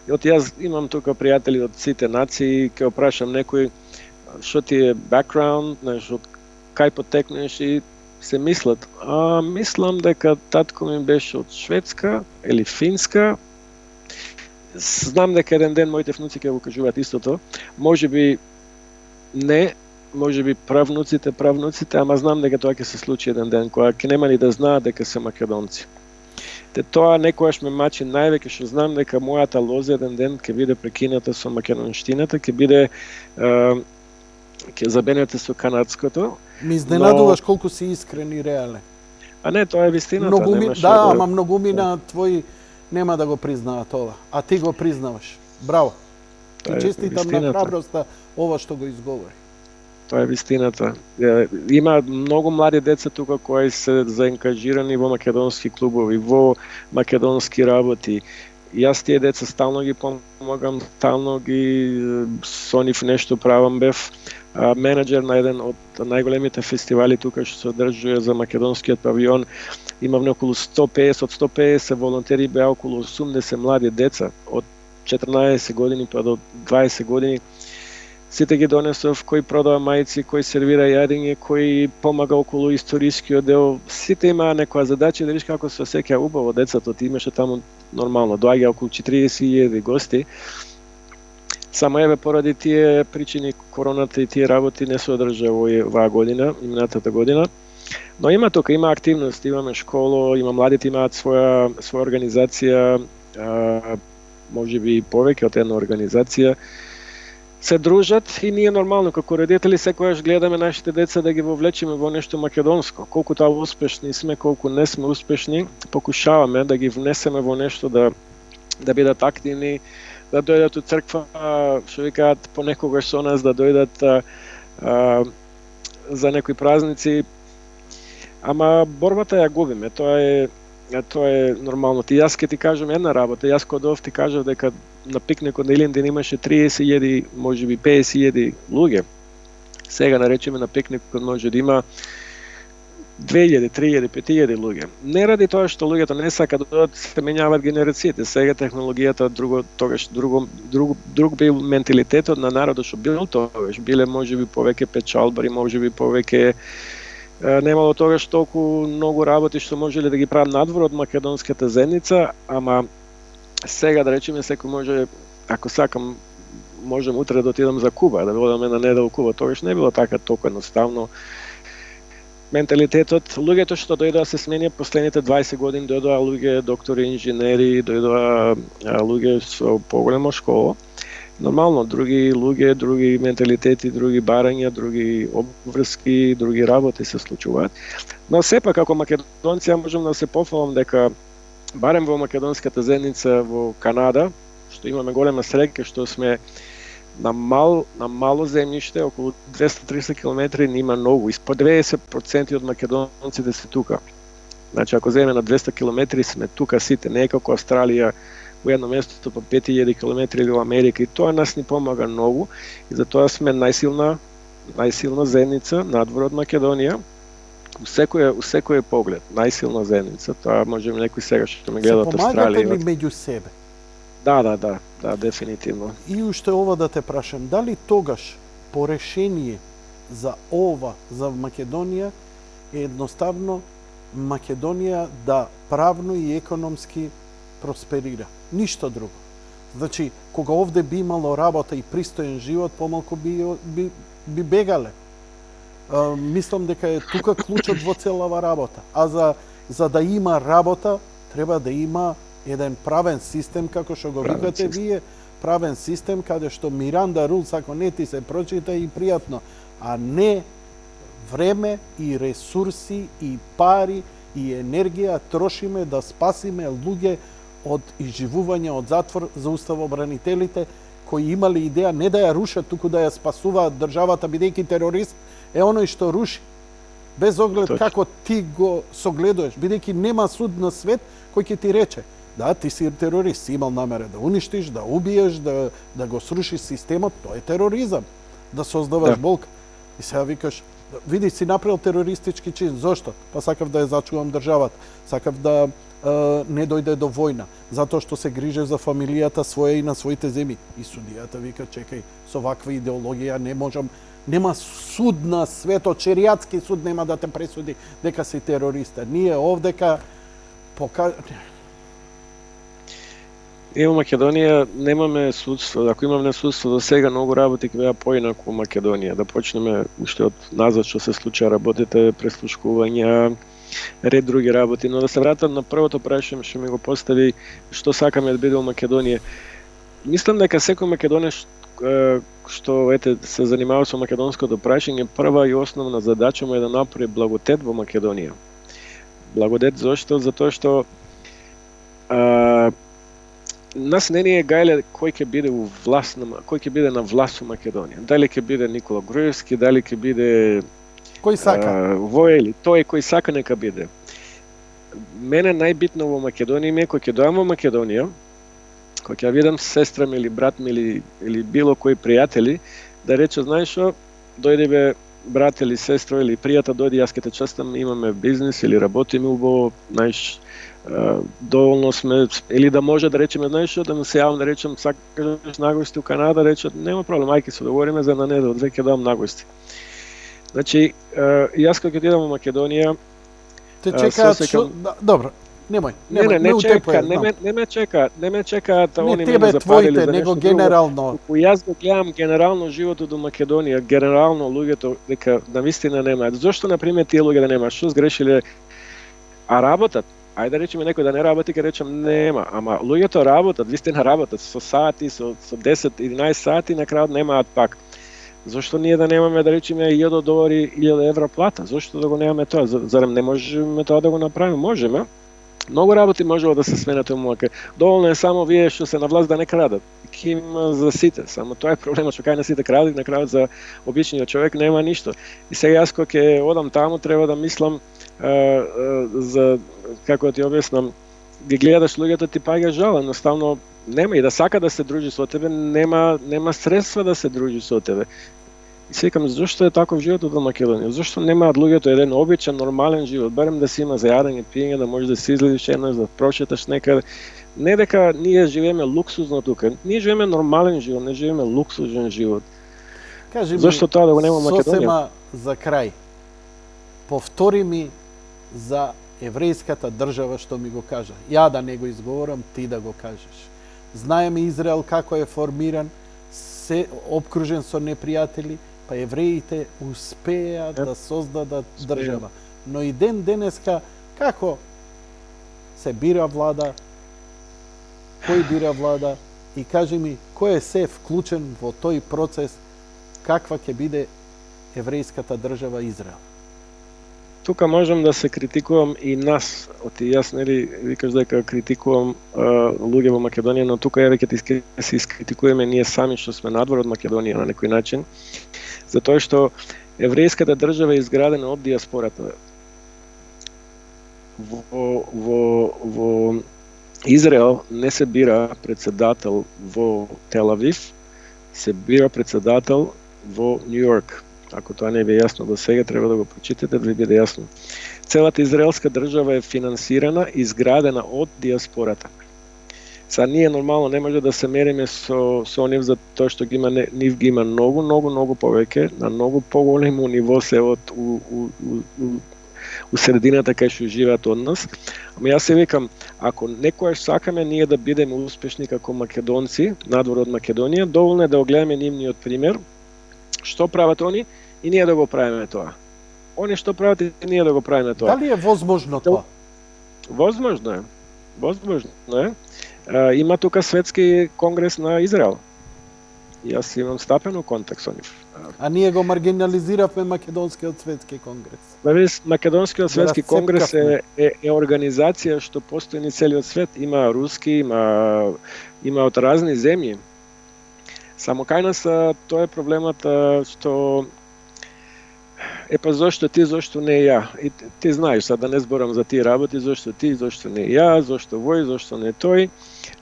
јас имам тука пријатели од сите нации, ќе опрашам некој што ти е бекграунд, знаеш, од кај потекнеш и се мислат. Мислам дека татко ми беше од Шведска или Финска. Знам дека еден ден моите внуци ќе го кажуваат истото. Можеби не, можеби правнуците, ама знам дека тоа ќе се случи еден ден, кога ќе нема ни да знаат дека се македонци. Тоа некојаш ме мачи највеќе што знам дека мојата лоза еден ден ќе биде прекината со македонштината, ќе биде ќе забенете со канадското. Ми изненадуваш колку си искрен и реален. Не, тоа е вистината. Ама многумина твои нема да го признаат ова, а ти го признаваш. Браво. Ти честитам на храброста ова што го изговори. Тоа е вистината. Има многу млади деца тука кои се заангажирани во македонски клубови, во македонски работи. Јас тие деца стално ги помагам, стално ги со нив нешто правам. Бев менеджер на еден од најголемите фестивали тука што се одржува за македонскиот павион. Имам околу 150, од 150 волонтери беа околу 80 млади деца од 14 години па до 20 години. Сите ги донесов, кој продава мајци, кој сервира јадење, кој помага околу историскиот дел. Сите имаа некоја задача, да видиш како се осеќа убаво децата. Ти имаше таму нормално, доаѓа околу 40.000 гости. Само еве поради тие причини, короната и тие работи не се одржа оваа година, минатата година. Но има тука, има активност, имаме школо, има младите имаат своја организација, можеби повеќе од една организација. Се дружат и ние нормално како родители секогаш гледаме нашите деца да ги вовлечеме во нешто македонско. Колку тоа успешни сме, колку не сме успешни, покушаваме да ги внесеме во нешто, да бидат активни, да дојдат у црква, што викаат понекогаш со нас, да дојдат за некои празници. Ама борбата ја губиме, тоа е нормално. Јас ќе ти кажам една работа, јас кога дојдов ти кажав дека на пикникот на Илинден имаше 30.000, можеби 50.000 луѓе. Сега наречеме на пикникот може да има 2000, 3000, 5000 луѓе. Не ради тоа што луѓето не сака да додат, се менјаваат генерациите. Сега технологијата друг бил менталитетот на народот што бил тогаш. Биле можеби повеќе печалбари, можеби повеќе немало тогаш толку многу работи што можеле да ги прават надвор од македонската заедница, ама сега да речеме секој може, ако сакам, можем утре да отидам за Куба, да одиме на недел Куба. Тогаш не било така толку едноставно. Менталитетот, луѓето што дојдоа се сменија последните 20 години, дојдоа луѓе доктори, инженери, дојдоа луѓе со поголема школа. Нормално, други луѓе, други менталитети, други барања, други обврски, други работи се случуваат. Но сепак, како македонци, ја можам да се пофалам дека барем во македонската заедница во Канада, што имаме голема среќа, што сме на мало земјиште, околу 230 км, има многу. Испод 90% од македонците се тука. Значи, ако земеме на 200 км, сме тука сите, не е како Австралија, во едно место по 5000 км или во Америка, и тоа нас ни помага многу, и затоа сме најсилна заедница надвор од Македонија, у секој поглед, најсилна заедница. Тоа можеме некои сега што ме гледаат Австралија. Се помагате ли меѓу себе? Да, дефинитивно. И уште ова да те прашам, дали тогаш по решение за ова, за Македонија, е едноставно Македонија да правно и економски просперира? Ништо друго. Значи, кога овде би имало работа и пристоен живот, помалку би бегале. Мислам дека е тука клучот во целава работа. А за да има работа, треба да има еден правен систем, како што го викате вие, правен систем каде што Миранда Рулс, ако не ти се прочита, и пријатно, а не време и ресурси и пари и енергија трошиме да спасиме луѓе од изживување од затвор за уставобранителите кои имале идеја не да ја рушат, туку да ја спасуваат државата, бидејќи терорист е оној што руши. Без оглед како ти го согледуваш, бидејќи нема суд на свет кој ќе ти рече да, ти си терорист, си имал намера да уништиш, да убиеш, да го срушиш системот, тоа е тероризам. Да создаваш болка. И сега викаш, види, си направил терористички чин, зошто? Па сакав да ја зачувам државата, сакав да не дојде до војна, затоа што се грижев за фамилијата своја и на своите земји. И судијата вика, чекај, со ваква идеологија не можам, нема суд на светот, шеријатски суд нема да те пресуди дека си терориста. Ние овдека Во Македонија немаме судство. Ако имаме судство до сега, многу работи ќе беа поинаку во Македонија. Да почнеме уште од назад што се случува, работите, преслушкувања, ред други работи. Но да се вратам на првото прашање што ми го постави, што сакаме да биде во Македонија. Мислам дека секој македонец што се занимава со македонското прашање, прва и основна задача му е да направи благодет во Македонија. Благодет зошто? Затоа што нас не ни е гајле кој ќе биде на власт во Македонија. Дали ќе биде Никола Груевски, дали ќе биде кој сака? Војли, тој кој сака нека биде. Мене најбитно во Македонија ми е кој ќе дојам во Македонија, кој ќе видам сестра ми или брат ми или било кои пријатели, да рече, знаеш што, дојде бе брат или сестра или пријател, дојде, јас ќе те честам, имаме бизнис или работиме убаво, знаеш, доволно сме, или да може да речеме, знаеш што, да му се јавам да речем, сакаш нагости у Канада, речат, нема проблем, ајде се договориме за на недел, две ќе дам нагости. Значи, јас кога ќе идам во Македонија, те чекаат што... Добро, немој, не ме чекаат они мене запалили за него генерално. Јас го гледам генерално животот до Македонија, генерално луѓето дека навистина немаат. Зошто на пример тие луѓе да немаат? Што сгрешиле? А работат? Ајде да речеме некој да не работи, ќе речем нема, ама луѓето работат, вистина работат со сати, со 10-11 сати, на крајот немаат пак. Зошто ние да немаме, да речеме, $1000, €1000 плата? Зошто да го немаме тоа? Зарем не можеме тоа да го направиме? Можеме. Многу работи можело да се сменат во Македонија. Доволно е само вие што се на власт да не крадат. Ки има за сите, само тоа е проблемот што кај на сите крадат, на крајот за обичниот човек нема ништо. И сега јас кога ќе одам таму треба да мислам за, како ти објаснам, ги гледаш луѓето, ти паѓа жал, едноставно нема и да сака да се дружи со тебе, нема средства да се дружи со тебе. И секам, зашто е таков животот во Македонија? Зашто немаат луѓето еден обичен, нормален живот, барем да си има за јадење, пиење, да можеш да се излезеш еднаш, да прочиташ некаде. Не дека ние живееме луксузно тука, ние живееме нормален живот, не живееме луксузен живот. Кажи Зашто тоа да го нема Македонија? сосема за крај, повтори ми за еврејската држава што ми го кажа. Ја да не го изговорам, ти да го кажеш. Знаеме Израел како е формиран, се обкружен со непријатели, па евреите успеа да создадат држава. Но и ден денеска како се бира влада, кој бира влада и кажи ми кој е се вклучен во тој процес, каква ќе биде еврејската држава Израел. Тука можам да се критикувам и нас, оти јас нели викаш дека критикувам луѓе во Македонија, но тука е веќе се искритикуваме ние сами што сме надвор од Македонија на некој начин, затоа што еврејската држава е изградена од диаспората. Во Израел не се бира председател во Тел Авив, се бира председател во Нью Йорк. Ако тоа не е јасно до сега, треба да го прочитате да ви биде јасно. Целата израелска држава е финансирана и изградена од диаспората. Са ние нормално не може да се мериме со нив за тоа што ги има, нив ги има многу повеќе, на многу поголемо ниво се од у средината кај што живеат од нас. Ама јас се викам, ако некојаш сакаме ние да бидеме успешни како македонци, надвор од Македонија, доволно е да огледаме нивниот пример, што прават они и ние да го правиме тоа. Они што прават и ние да го правиме тоа. Дали е возможно тоа? Возможно е. Возможно е. Има тука светски конгрес на Израел. Јас имам стапено контакт со нив. А ние го маргинализиравме Македонскиот светски конгрес. Македонскиот светски конгрес е организација што постои низ целиот свет. Има руски, има од разни земји. Само кај нас тоа е проблемот што па зошто ти, зошто не ја. И ти знаеш, сад да не зборам за тие работи, зошто ти, зошто не ја, зошто вој, зошто не тој.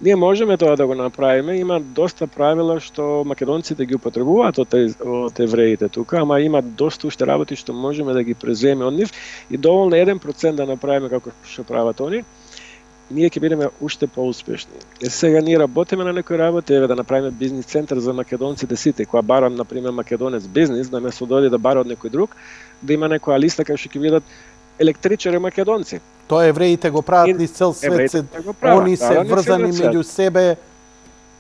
Ние можеме тоа да го направиме, има доста правила што македонците ги употребуваат од евреите тука, ама има доста уште работи што можеме да ги преземе од нив и доволно 1% да направиме како што прават они. Ние ќе бидеме уште поуспешни. Сега ние работиме на некои работи, да направиме бизнис центар за македонците сите, која барам, например, македонец бизнис, да ме дојде да бара од некој друг, да има некоја листа кај што ќе видат електричари македонци. Тоа евреите го прават низ цел свет, они се врзани меѓу себе.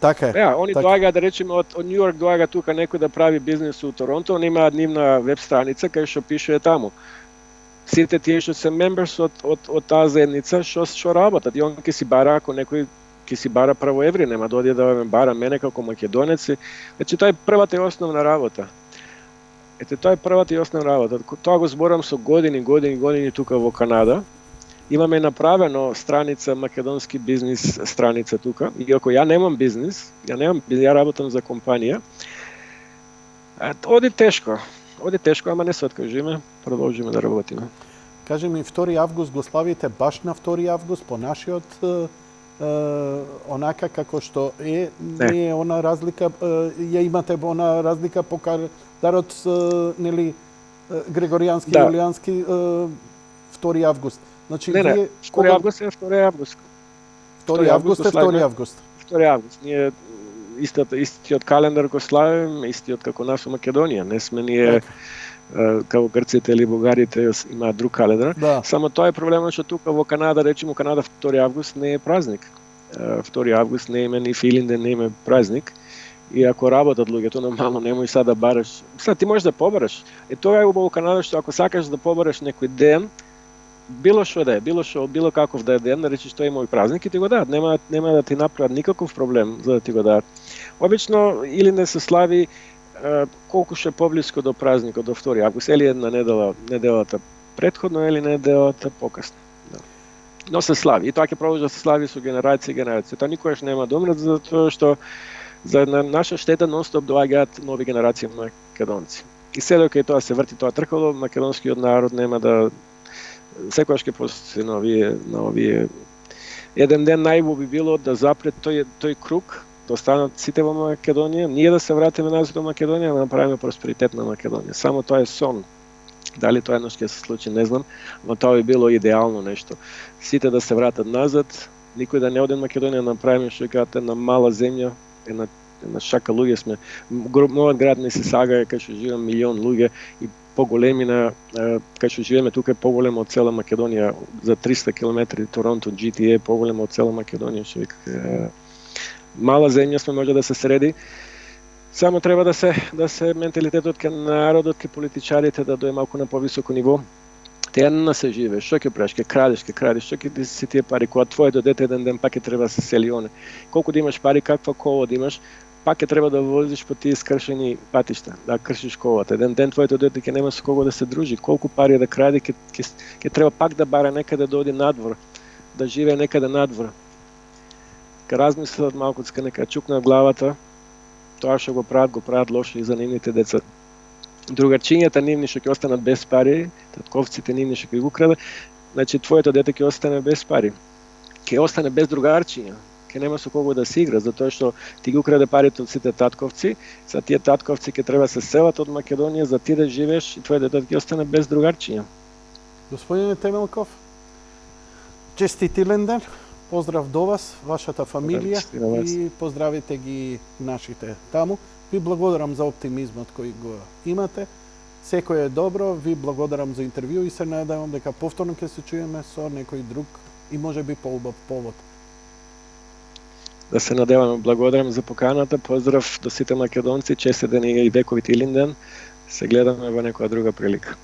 Така е. Они доаѓаат, да речеме, од Нью Йорк доаѓа тука некој да прави бизнис у Торонто, они имаат нивна веб страница кај што пишува таму. Сите тие што се мемберс од таа заедница што работат. И он ќе си бара, ако некој ќе си бара право евреј, нема да оди да ме бара мене како македонец. Значи тоа е првата и основна работа. Тоа е првата и основна работа. Тоа го зборам со години тука во Канада. Имаме направено страница македонски бизнис страница тука. Иако ја немам бизнис, ја работам за компанија. Оди тешко, ама не се откажиме, продолжиме да работиме. Кажи ми, 2 август го славите баш на 2 август по нашиот онака како што е, не е она разлика, ја имате она разлика по календарот нели григоријански, јулијански 2 август. Значи не, 2 август е 2 август. 2 август е 2 август. 2 август. Ние истиот календар го славиме, истиот како нас во Македонија. Не сме ние како грците или бугарите имаат друг календар. Да. Само тоа е проблемот што тука во Канада, речемо Канада 2 август не е празник. 2 август не е ни филинден, не е празник. И ако работат луѓето, нормално немој сега да бараш. Сега ти можеш да побараш. Тоа е убаво Канада што ако сакаш да побараш некој ден, било што да е, било каков да е ден, да речеш тоа е мој празник и ти го дадат. Нема да ти направат никаков проблем за да ти го дадат. Обично или не се слави колку ше поблиско до празникот, до 2 август, или една неделата претходно или неделата покасно. Да. Но се слави. И тоа ќе продолжи да се слави со генерација и генерација. Тоа никогаш нема да умрат, затоа што за наша штета нон-стоп доаѓаат нови генерации македонци. И се докато тоа се врти тоа тркало, македонскиот народ нема да секогаш ќе постои на овие еден ден најубаво би било да запре тој круг да останат сите во Македонија, ние да се вратиме назад во Македонија, да направиме просперитет на Македонија. Само тоа е сон. Дали тоа еднаш ќе се случи, не знам, но тоа би било идеално нешто. Сите да се вратат назад, никој да не оде во Македонија, да направиме што кажат една мала земја, една шака луѓе сме. Мојот град Мисисага е кај што живеат милион луѓе и поголемина, кај што живееме тука е поголемо од цела Македонија, за 300 км Торонто, GTA е поголемо од цела Македонија, што вика. Мала земја сме, може да се среди. Само треба да се менталитетот кај народот, кај политичарите да дое малку на повисоко ниво. Те една се живее, што ќе правиш, ќе крадеш, што ќе си тие пари, кога твоето дете еден ден пак ќе треба да се сели оне. Колку да имаш пари, каква кола да имаш, пак ќе треба да возиш по тие скршени патишта, да кршиш колата. Еден ден твоето дете ќе нема со кого да се дружи, колку пари да краде, ќе треба пак да бара некаде да оди надвор, да живее некаде надвор. Ка размислат малку, нека чукнат главата, тоа што го прават лошо и за нивните деца. Другарчињата нивни што ќе останат без пари, татковците нивни што ќе го крадат, значи твоето дете ќе остане без пари. Ќе остане без другарчиња, ќе нема со кого да се игра, затоа што ти ги украде парите од сите татковци, за тие татковци ќе треба се селат од Македонија, за ти да живееш и твоето дете ќе остане без другарчиња. Господине Темелков, честит Иленден, поздрав до вас, вашата фамилија и поздравите ги нашите таму. Ви благодарам за оптимизмот кој го имате. Секој е добро, ви благодарам за интервју и се надевам дека повторно ќе се чуеме со некој друг и можеби поубав повод. Да се надеваме, благодарам за поканата, поздрав до сите македонци, честит ден и вековит Илинден. Се гледаме во некоја друга прилика.